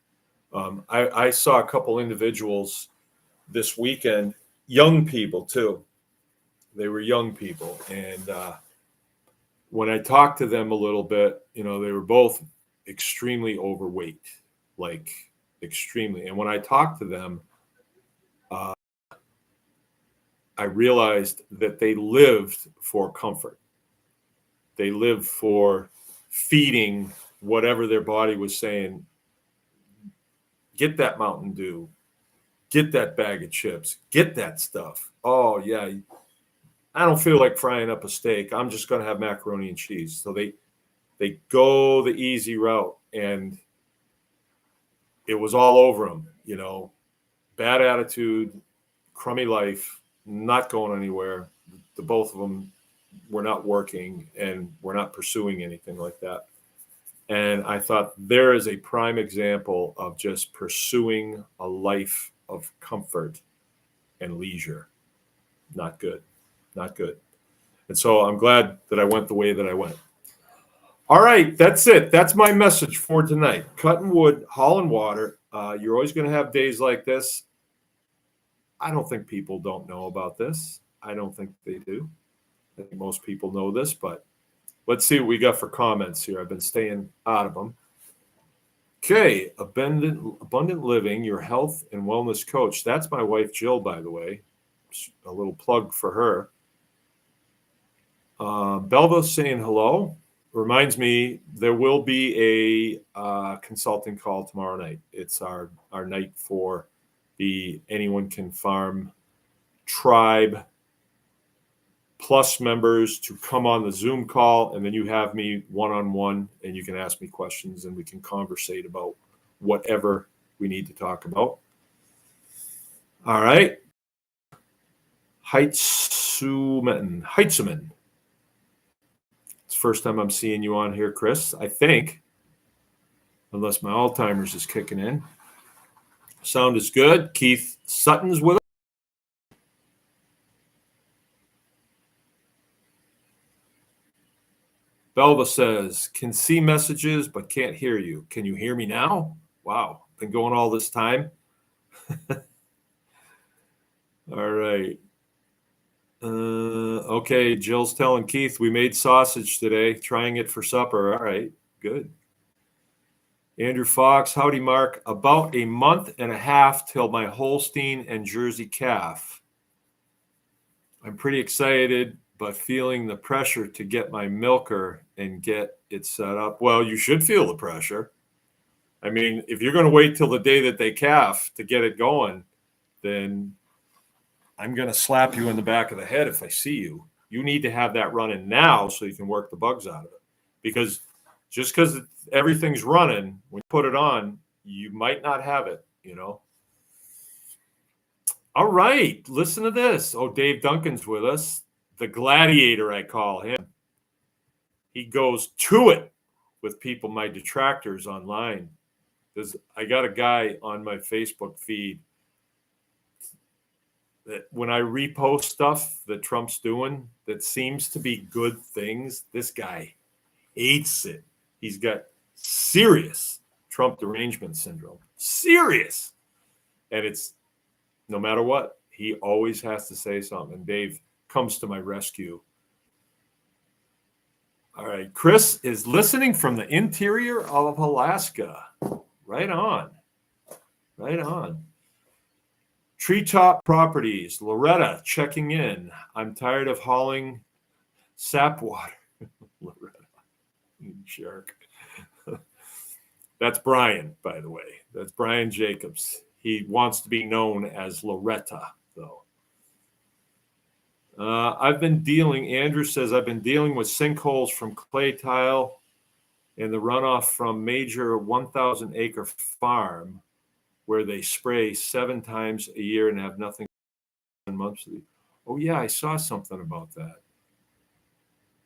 I saw a couple individuals this weekend, young people too. They were young people. And when I talked to them a little bit, they were both extremely overweight, like extremely. And when I talked to them, I realized that they lived for comfort. They lived for feeding whatever their body was saying. Get that Mountain Dew, get that bag of chips, get that stuff. Oh yeah, I don't feel like frying up a steak. I'm just going to have macaroni and cheese. So they go the easy route, and it was all over them. Bad attitude, crummy life, not going anywhere. The both of them were not working and were not pursuing anything like that. And I thought there is a prime example of just pursuing a life of comfort and leisure. Not good. Not good. And so I'm glad that I went the way that I went. All right, that's it. That's my message for tonight. Cutting wood, hauling water. You're always going to have days like this. I don't think people don't know about this. I don't think they do. I think most people know this, but let's see what we got for comments here. I've been staying out of them. Okay, Abundant Living, your health and wellness coach. That's my wife, Jill, by the way. A little plug for her. Belva's saying hello. Reminds me, there will be a consulting call tomorrow night. It's our night for the Anyone Can Farm Tribe Plus members to come on the Zoom call, and then you have me one-on-one, and you can ask me questions, and we can conversate about whatever we need to talk about. All right. Heitzuman. It's the first time I'm seeing you on here, Chris, I think, unless my Alzheimer's is kicking in. Sound is good. Keith Sutton's with us. Belva says, can see messages but can't hear you. Can you hear me now? Wow, been going all this time. All right. Okay, Jill's telling Keith we made sausage today, trying it for supper. All right, good. Andrew Fox, howdy, Mark. About a month and a half till my Holstein and Jersey calf. I'm pretty excited, but feeling the pressure to get my milker and get it set up. Well, you should feel the pressure. I mean, if you're going to wait till the day that they calf to get it going, then I'm going to slap you in the back of the head if I see you. You need to have that running now so you can work the bugs out of it. Because just because everything's running, when you put it on, you might not have it, All right, listen to this. Oh, Dave Duncan's with us. The gladiator, I call him. He goes to it with people, my detractors online. I got a guy on my Facebook feed that when I repost stuff that Trump's doing that seems to be good things, this guy hates it. He's got serious Trump derangement syndrome. Serious. And it's no matter what, he always has to say something. And Dave comes to my rescue. All right. Chris is listening from the interior of Alaska. Right on. Right on. Treetop Properties, Loretta checking in. I'm tired of hauling sap water. Loretta, you jerk. That's Brian, by the way. That's Brian Jacobs. He wants to be known as Loretta, though. Andrew says, I've been dealing with sinkholes from clay tile and the runoff from major 1,000 acre farm where they spray 7 times a year and have nothing monthly. Oh yeah, I saw something about that.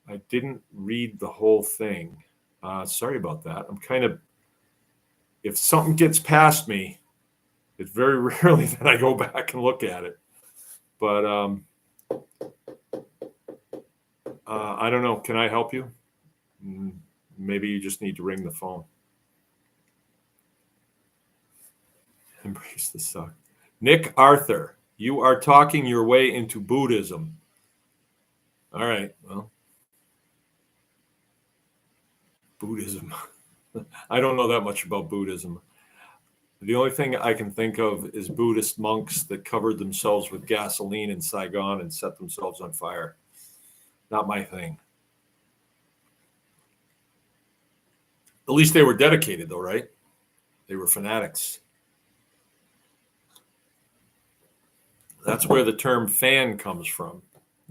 I didn't read the whole thing. Sorry about that. If something gets past me, it's very rarely that I go back and look at it. But I don't know. Can I help you? Maybe you just need to ring the phone. Embrace the suck. Nick Arthur, you are talking your way into Buddhism. All right. Well, Buddhism. I don't know that much about Buddhism. The only thing I can think of is Buddhist monks that covered themselves with gasoline in Saigon and set themselves on fire. Not my thing. At least they were dedicated, though, right? They were fanatics. That's where the term fan comes from.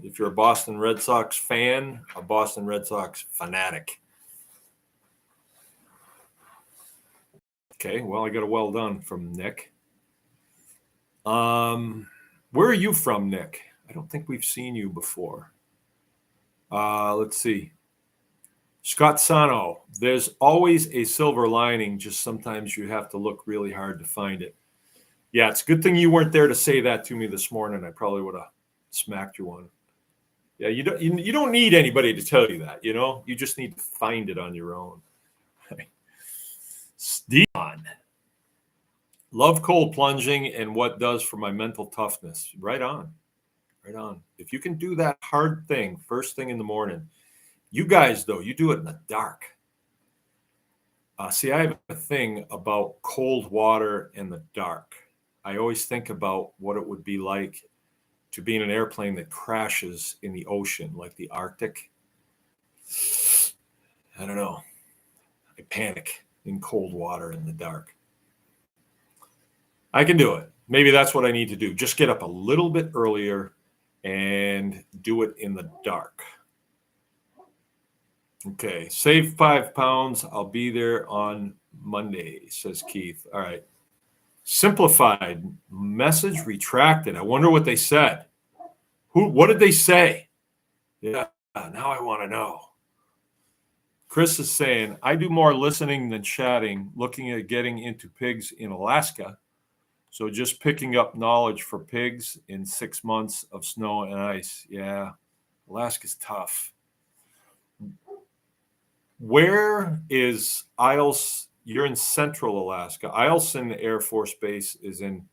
If you're a Boston Red Sox fan, a Boston Red Sox fanatic. Okay, well, I got a well done from Nick. Where are you from, Nick? I don't think we've seen you before. Let's see. Scott Sano, there's always a silver lining, just sometimes you have to look really hard to find it. Yeah, it's a good thing you weren't there to say that to me this morning. I probably would have smacked you one. Yeah, you don't need anybody to tell you that, you know? You just need to find it on your own. Dion, love cold plunging and what does for my mental toughness. Right on. Right on. If you can do that hard thing first thing in the morning, you guys, though, you do it in the dark. See, I have a thing about cold water in the dark. I always think about what it would be like to be in an airplane that crashes in the ocean, like the Arctic. I don't know. I panic in cold water in the dark. I can do it. Maybe that's what I need to do. Just get up a little bit earlier and do it in the dark. Okay, save 5 pounds. I'll be there on Monday, says Keith. All right. Simplified message retracted. I wonder what they said. What did they say? Yeah, now I want to know. Chris is saying, I do more listening than chatting, looking at getting into pigs in Alaska. So just picking up knowledge for pigs in 6 months of snow and ice. Yeah, Alaska's tough. Where is Isles? You're in central Alaska. Eielson Air Force Base is in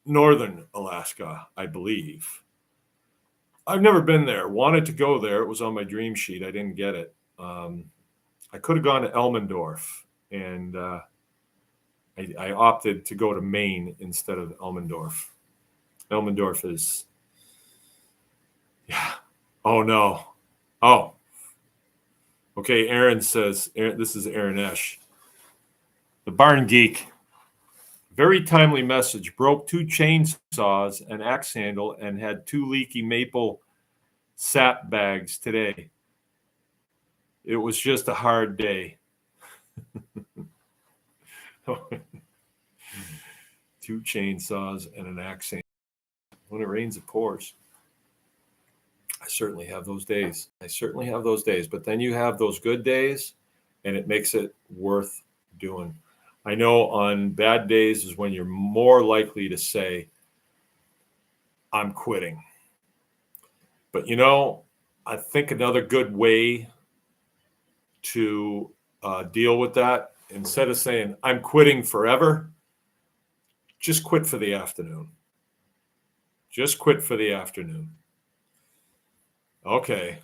northern Alaska, I believe. I've never been there. Wanted to go there. It was on my dream sheet. I didn't get it. I could have gone to Elmendorf, and I opted to go to Maine instead of Elmendorf. Elmendorf is, yeah. Oh, no. Oh. Okay, Aaron says, this is Aaron Esch. The Barn Geek. Very timely message. Broke 2 chainsaws, an axe handle, and had 2 leaky maple sap bags today. It was just a hard day. 2 chainsaws and an axe handle. When it rains, it pours. I certainly have those days. But then you have those good days, and it makes it worth doing. I know on bad days is when you're more likely to say, I'm quitting. But, you know, I think another good way to deal with that, instead of saying I'm quitting forever, just quit for the afternoon. Just quit for the afternoon. Okay.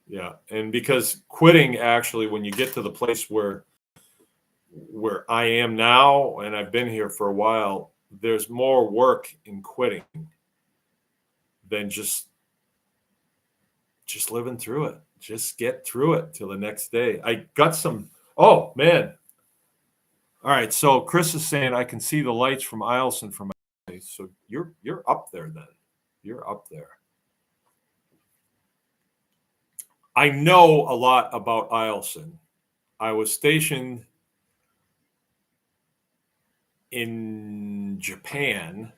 Yeah. And because quitting, actually, when you get to the place where I am now, and I've been here for a while, there's more work in quitting than just living through it. Just get through it till the next day. I got some. Oh man. All right. So Chris is saying I can see the lights from Eielson from my place. So you're up there then. You're up there. I know a lot about Eielson. I was stationed in Japan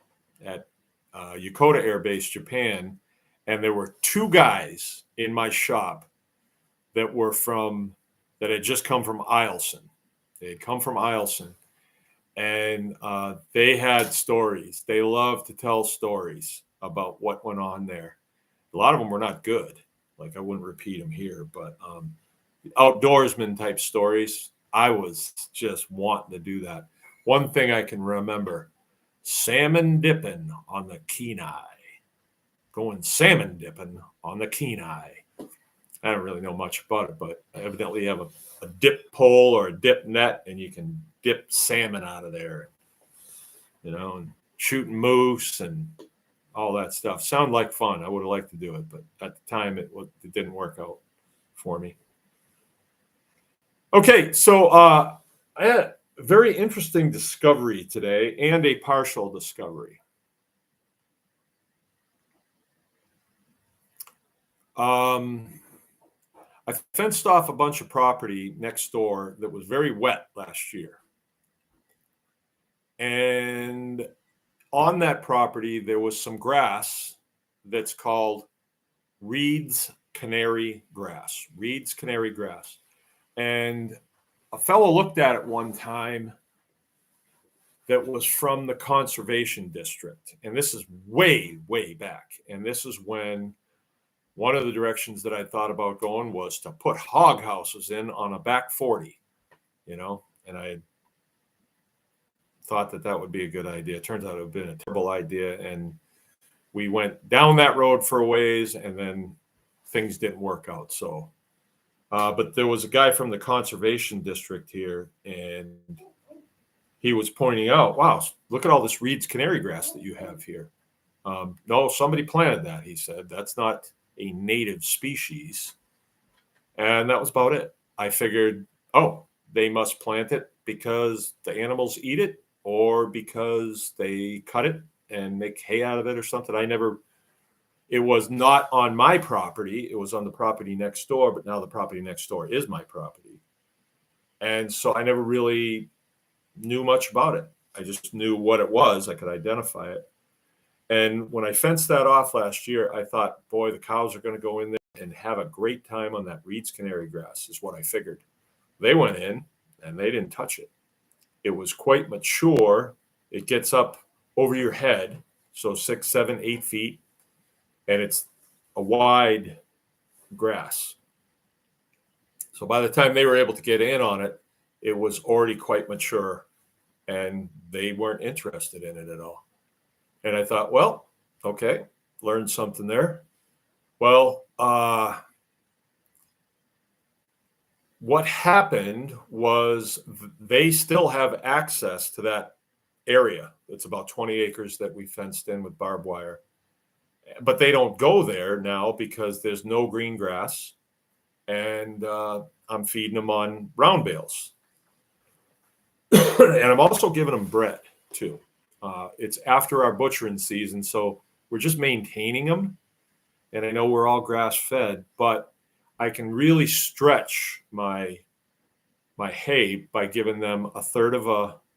at Yokota Air Base, Japan, and there were two guys in my shop that had just come from Eielson. They had come from Eielson, and they had stories. They loved to tell stories about what went on there. A lot of them were not good. Like I wouldn't repeat them here, but outdoorsman type stories. I was just wanting to do that. One thing I can remember, salmon dipping on the Kenai. Going salmon dipping on the Kenai. I don't really know much about it, but evidently you have a dip pole or a dip net, and you can dip salmon out of there, you know, and shooting moose and all that stuff. Sound like fun. I would have liked to do it, but at the time it didn't work out for me. Okay, so I had a very interesting discovery today and a partial discovery. I fenced off a bunch of property next door that was very wet last year. And on that property, there was some grass that's called Reed's Canary grass. Reed's Canary grass. And a fellow looked at it one time that was from the conservation district. And this is way, way back. And this is when one of the directions that I thought about going was to put hog houses in on a back 40, you know, and I thought that would be a good idea. It turns out it would have been a terrible idea. And we went down that road for a ways, and then things didn't work out. So, but there was a guy from the conservation district here, and he was pointing out, wow, look at all this Reed's canary grass that you have here. No, somebody planted that, he said. That's not a native species. And that was about it. I figured, oh, they must plant it because the animals eat it or because they cut it and make hay out of it or something. It was not on my property. It was on the property next door, but now the property next door is my property. And so I never really knew much about it. I just knew what it was. I could identify it. And when I fenced that off last year, I thought, boy, the cows are going to go in there and have a great time on that Reed's canary grass, is what I figured. They went in and they didn't touch it. It was quite mature. It gets up over your head, so 6, 7, 8 feet, and it's a wide grass. So by the time they were able to get in on it, it was already quite mature, and they weren't interested in it at all. And I thought, well, okay, learned something there. Well, what happened was they still have access to that area. It's about 20 acres that we fenced in with barbed wire. But they don't go there now because there's no green grass. And I'm feeding them on round bales. And I'm also giving them bread, too. It's after our butchering season, so we're just maintaining them. And I know we're all grass fed, but I can really stretch my hay by giving them a third of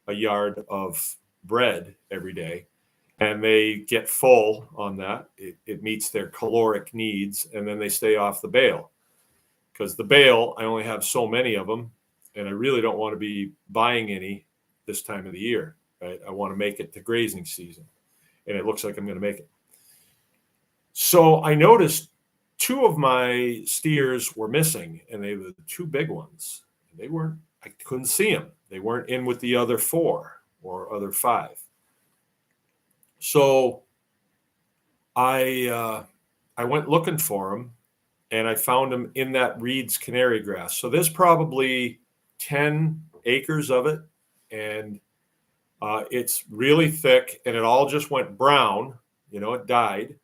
a yard of bread every day. And they get full on that. It meets their caloric needs, and then they stay off the bale. Because the bale, I only have so many of them, and I really don't want to be buying any this time of the year. Right? I want to make it to grazing season. and it looks like I'm going to make it. So I noticed 2 of my steers were missing, and they were the 2 big ones. I couldn't see them. They weren't in with the other 4 or other 5. So I went looking for them, and I found them in that Reed's canary grass. So there's probably 10 acres of it, and it's really thick, and it all just went brown. It died,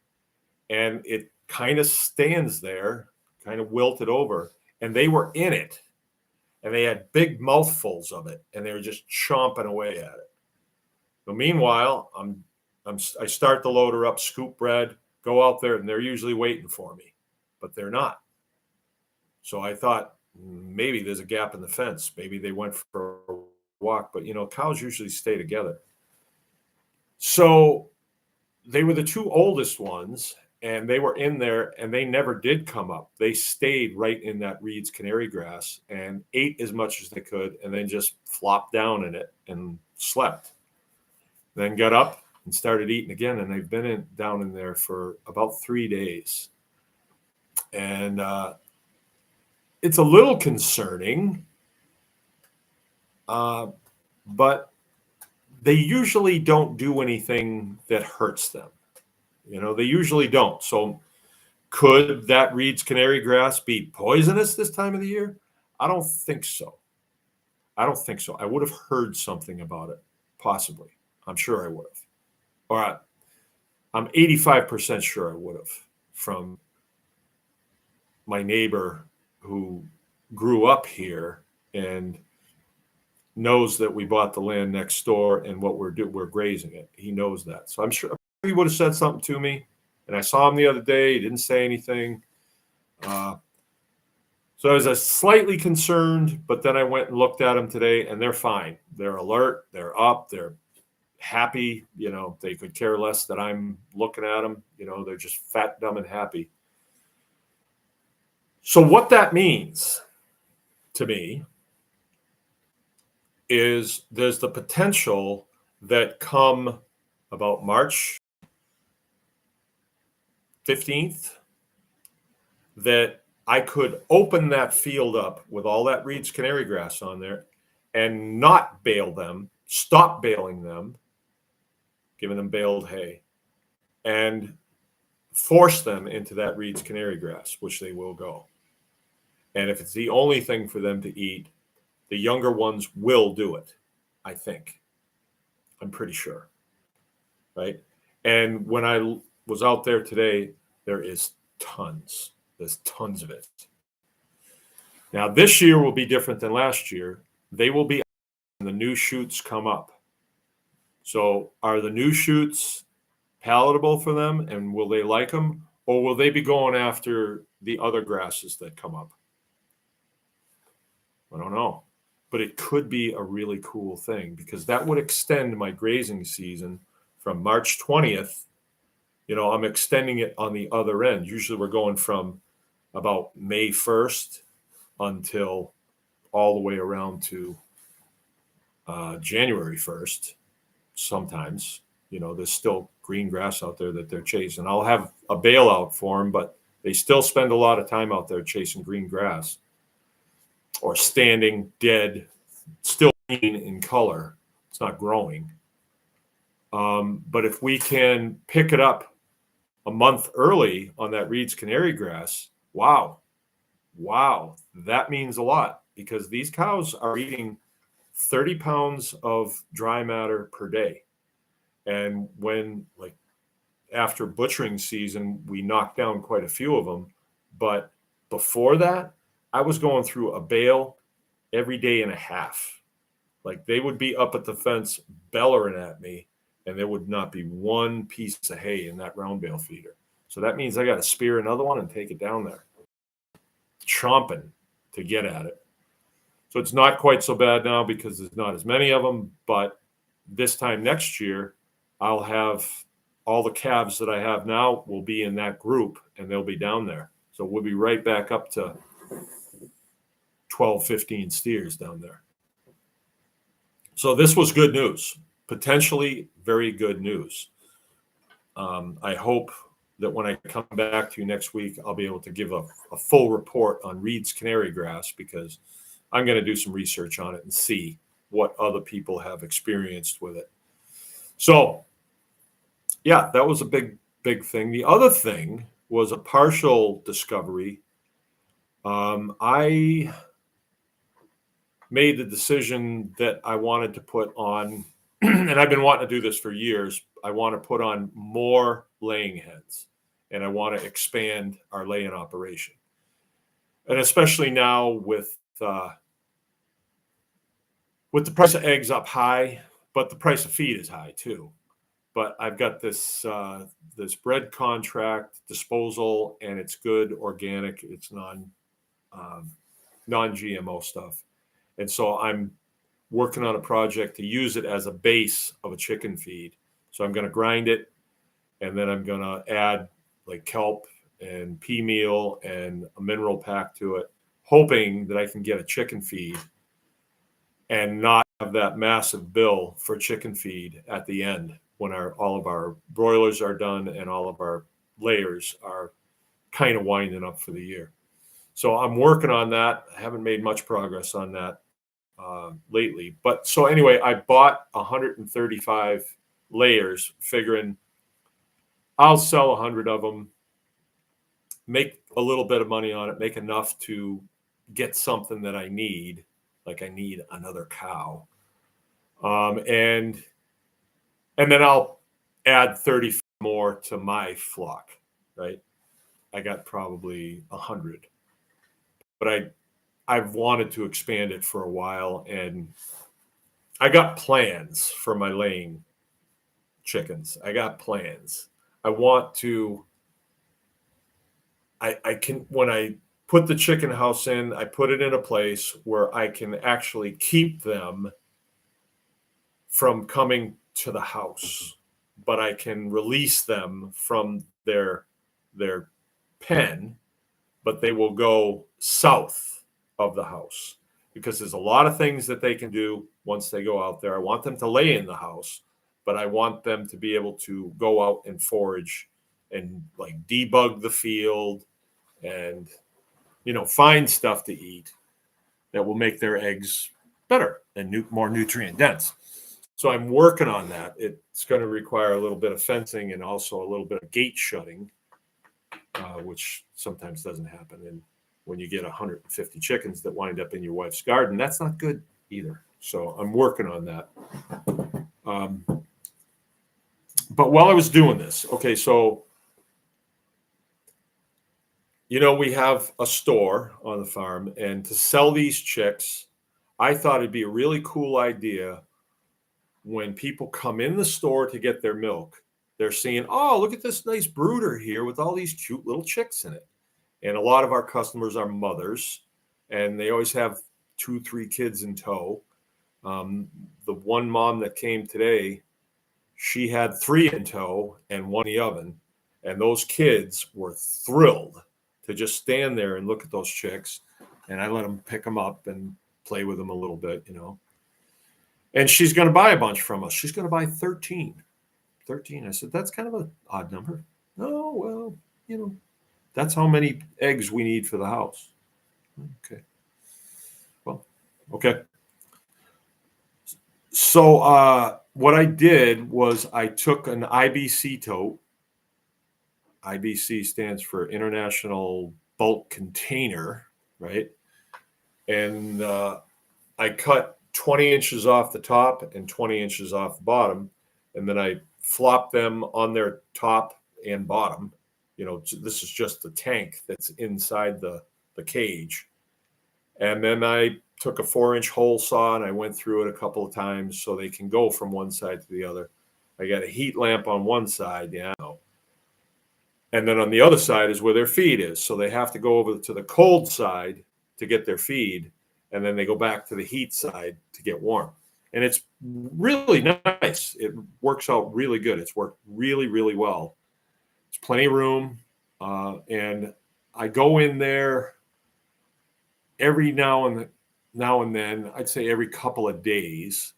and it kind of stands there, kind of wilted over, and they were in it, and they had big mouthfuls of it, and they were just chomping away at it. So meanwhile, I start the loader up, scoop bread, go out there, and they're usually waiting for me, but they're not. So I thought maybe there's a gap in the fence. Maybe they went for a walk, but cows usually stay together. So they were the 2 oldest ones, and they were in there, and they never did come up. They stayed right in that Reed's canary grass and ate as much as they could, and then just flopped down in it and slept. Then got up and started eating again, and they've been down in there for about 3 days. And it's a little concerning, but they usually don't do anything that hurts them. They usually don't. So could that Reed's canary grass be poisonous this time of the year? I don't think so. I would have heard something about it, possibly. I'm sure I would have. All right. I'm 85% sure I would have, from my neighbor who grew up here and knows that we bought the land next door and what we're grazing it. He knows that. So I'm sure he would have said something to me. And I saw him the other day. He didn't say anything. So I was slightly concerned, but then I went and looked at them today, and they're fine. They're alert. They're up. They're happy. They could care less that I'm looking at them. They're just fat, dumb, and happy. So what that means to me is there's the potential that come about March 15th that I could open that field up with all that Reed's canary grass on there and not bale them, stop baling them, giving them baled hay, and force them into that Reed's canary grass, which they will go. And if it's the only thing for them to eat, the younger ones will do it, I think. I'm pretty sure. Right? And when I was out there today, there is tons. There's tons of it. Now, this year will be different than last year. They will be when the new shoots come up. So are the new shoots palatable for them, and will they like them? Or will they be going after the other grasses that come up? I don't know. But it could be a really cool thing, because that would extend my grazing season from March 20th. I'm extending it on the other end. Usually we're going from about May 1st until all the way around to January 1st. Sometimes, there's still green grass out there that they're chasing. I'll have a bailout for them, but they still spend a lot of time out there chasing green grass or standing dead, still green in color. It's not growing. But if we can pick it up a month early on that Reed's canary grass, wow, that means a lot, because these cows are eating 30 pounds of dry matter per day. And when, after butchering season, we knocked down quite a few of them. But before that, I was going through a bale every day and a half. They would be up at the fence bellowing at me, and there would not be one piece of hay in that round bale feeder. So that means I got to spear another one and take it down there, chomping to get at it. So it's not quite so bad now because there's not as many of them. But this time next year, I'll have all the calves that I have now will be in that group, and they'll be down there. So we'll be right back up to 12, 15 steers down there. So this was good news, potentially very good news. I hope that when I come back to you next week, I'll be able to give a full report on Reed's canary grass, because I'm going to do some research on it and see what other people have experienced with it. So, yeah, that was a big thing. The other thing was a partial discovery. I made the decision that I wanted to put on, and I've been wanting to do this for years. I want to put on more laying hens, and I want to expand our laying operation. And especially now with the price of eggs up high, but the price of feed is high too. But I've got this this bread contract disposal, and it's good organic. It's non-GMO stuff, and so I'm working on a project to use it as a base of a chicken feed. So I'm going to grind it, and then I'm going to add like kelp and pea meal and a mineral pack to it, hoping that I can get a chicken feed and not have that massive bill for chicken feed at the end when all of our broilers are done and all of our layers are kind of winding up for the year. So I'm working on that. I haven't made much progress on that lately. But so anyway, I bought 135 layers, figuring I'll sell 100 of them, make a little bit of money on it, make enough to get something that I need, like I need another cow, and then I'll add 30 more to my flock. Right, I got probably 100, but I've wanted to expand it for a while, and I got plans for my laying chickens. I got plans. I want to. I can, when I put the chicken house in, I put it in a place where I can actually keep them from coming to the house, but I can release them from their pen, but they will go south of the house, because there's a lot of things that they can do once they go out there. I want them to lay in the house, but I want them to be able to go out and forage and like debug the field and find stuff to eat that will make their eggs better and more nutrient dense. So I'm working on that. It's going to require a little bit of fencing and also a little bit of gate shutting, which sometimes doesn't happen. And when you get 150 chickens that wind up in your wife's garden, that's not good either. So I'm working on that. But while I was doing this, okay, so we have a store on the farm, and to sell these chicks, I thought it'd be a really cool idea when people come in the store to get their milk. They're seeing, oh, look at this nice brooder here with all these cute little chicks in it. And a lot of our customers are mothers, and they always have 2-3 kids in tow. The one mom that came today, she had 3 in tow and 1 in the oven, and those kids were thrilled to just stand there and look at those chicks. And I let them pick them up and play with them a little bit, And she's going to buy a bunch from us. She's going to buy 13. 13. I said, that's kind of an odd number. Oh, well, that's how many eggs we need for the house. Okay. Well, okay. So what I did was I took an IBC tote. IBC stands for International Bulk Container, right? And I cut 20 inches off the top and 20 inches off the bottom, and then I flopped them on their top and bottom. This is just the tank that's inside the cage. And then I took a 4-inch hole saw and I went through it a couple of times so they can go from one side to the other. I got a heat lamp on one side, and then on the other side is where their feed is. So they have to go over to the cold side to get their feed, and then they go back to the heat side to get warm. And it's really nice. It works out really good. It's worked really, really well. It's plenty of room. And I go in there every now and then, I'd say every couple of days,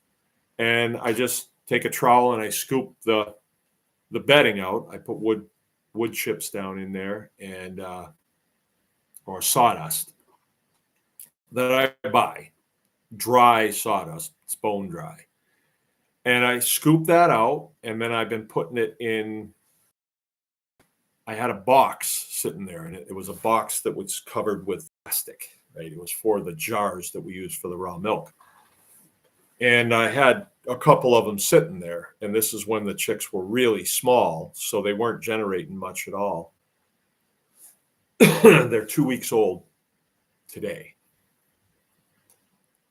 and I just take a trowel and I scoop the the bedding out. I put wood chips down in there and or sawdust that I buy, dry sawdust. It's bone dry. And I scoop that out, and then I've been putting it in. I had a box sitting there, and it was a box that was covered with plastic, right? It was for the jars that we use for the raw milk. And I had a couple of them sitting there, and this is when the chicks were really small, so they weren't generating much at all. They're 2 weeks old today.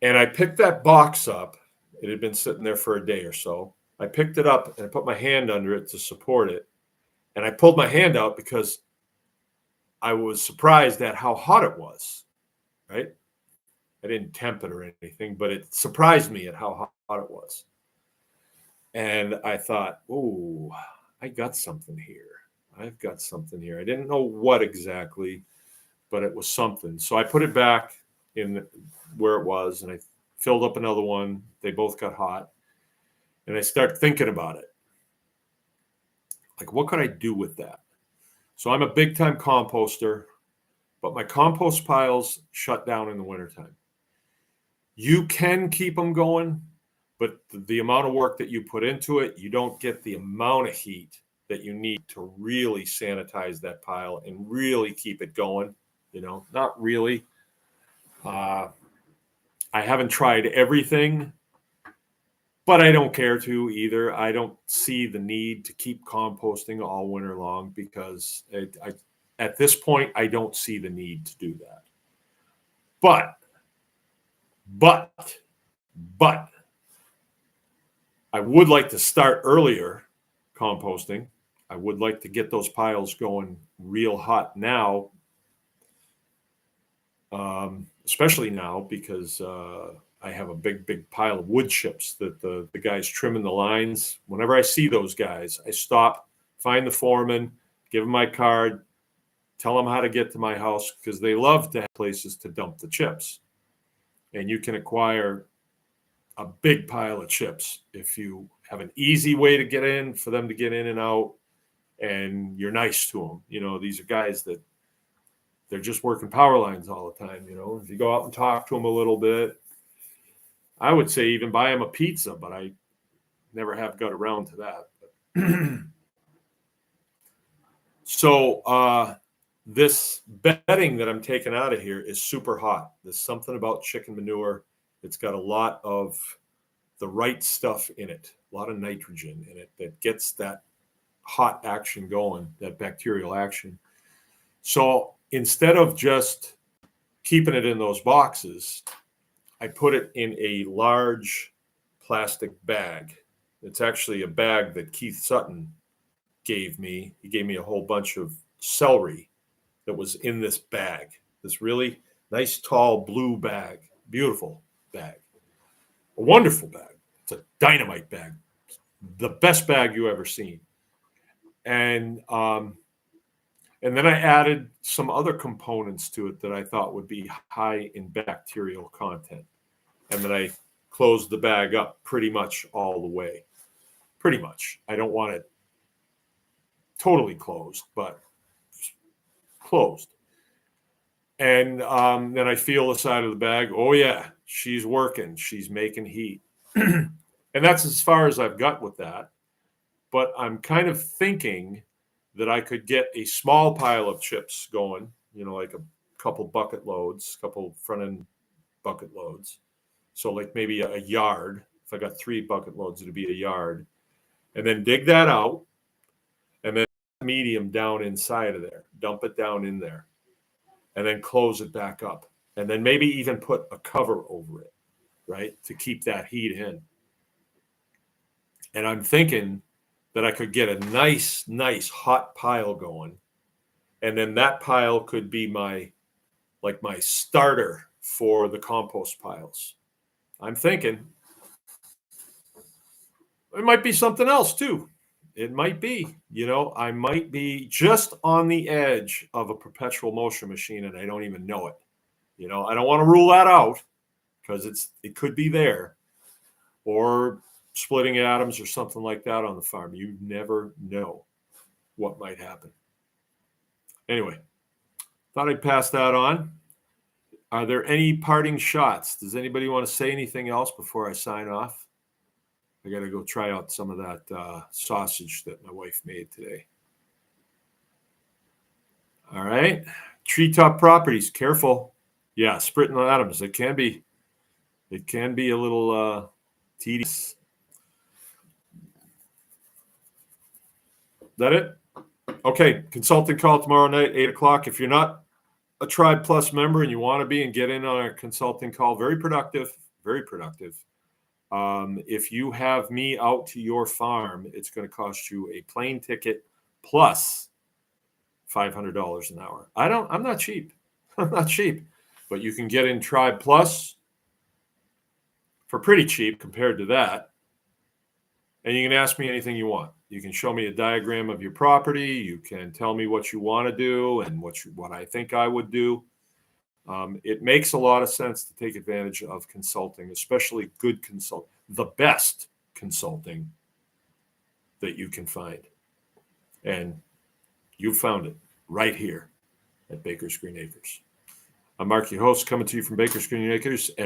And I picked that box up. It had been sitting there for a day or so. I picked it up and I put my hand under it to support it. And I pulled my hand out because I was surprised at how hot it was, right? I didn't temp it or anything, but it surprised me at how hot it was. And I thought, oh, I got something here. I've got something here. I didn't know what exactly, but it was something. So I put it back in where it was, and I filled up another one. They both got hot. And I start thinking about it. Like, what could I do with that? So I'm a big time composter, but my compost piles shut down in the wintertime. You can keep them going, but the amount of work that you put into it, you don't get the amount of heat that you need to really sanitize that pile and really keep it going. Not really. I haven't tried everything, but I don't care to either. I don't see the need to keep composting all winter long because at this point, I don't see the need to do that. But I would like to start earlier composting. I would like to get those piles going real hot now, especially now because I have a big pile of wood chips that the guys trimming the lines. Whenever I see those guys, I stop, find the foreman, give them my card, tell them how to get to my house because they love to have places to dump the chips. And you can acquire a big pile of chips if you have an easy way to get in for them to get in and out, and you're nice to them. These are guys that they're just working power lines all the time. If you go out and talk to them a little bit, I would say even buy them a pizza, but I never have got around to that. So this bedding that I'm taking out of here is super hot. There's something about chicken manure. It's got a lot of the right stuff in it, a lot of nitrogen in it that gets that hot action going, that bacterial action. So instead of just keeping it in those boxes, I put it in a large plastic bag. It's actually a bag that Keith Sutton gave me. He gave me a whole bunch of celery that was in this bag, this really nice, tall blue bag, beautiful bag, a wonderful bag. It's a dynamite bag, the best bag you ever seen. And then I added some other components to it that I thought would be high in bacterial content. And then I closed the bag up pretty much all the way. Pretty much. I don't want it totally closed, but closed. And then I feel the side of the bag. Oh, yeah, she's working. She's making heat. And that's as far as I've got with that. But I'm kind of thinking that I could get a small pile of chips going, like a couple bucket loads, couple front end bucket loads. So like maybe a yard. If I got 3 bucket loads, it'd be a yard. And then dig that out and then medium down inside of there. Dump it down in there and then close it back up. And then maybe even put a cover over it, right, to keep that heat in. And I'm thinking that I could get a nice hot pile going. And then that pile could be my starter for the compost piles. I'm thinking it might be something else too. It might be, I might be just on the edge of a perpetual motion machine and I don't even know it. I don't want to rule that out because it could be there. Or splitting atoms or something like that on the farm. You never know what might happen. Anyway, thought I'd pass that on. Are there any parting shots? Does anybody want to say anything else before I sign off? I got to go try out some of that sausage that my wife made today. All right. Treetop Properties, careful. Yeah, splitting atoms. It can be a little tedious. That it? Okay. Consulting call tomorrow night, 8:00. If you're not a Tribe Plus member and you want to be and get in on a consulting call, very productive, very productive. If you have me out to your farm, it's going to cost you a plane ticket plus $500 an hour. I'm not cheap. I'm not cheap, but you can get in Tribe Plus for pretty cheap compared to that. And you can ask me anything you want. You can show me a diagram of your property. You can tell me what you want to do and what I think I would do. It makes a lot of sense to take advantage of consulting, especially good consulting, the best consulting that you can find. And you found it right here at Baker's Green Acres. I'm Mark, your host, coming to you from Baker's Green Acres. And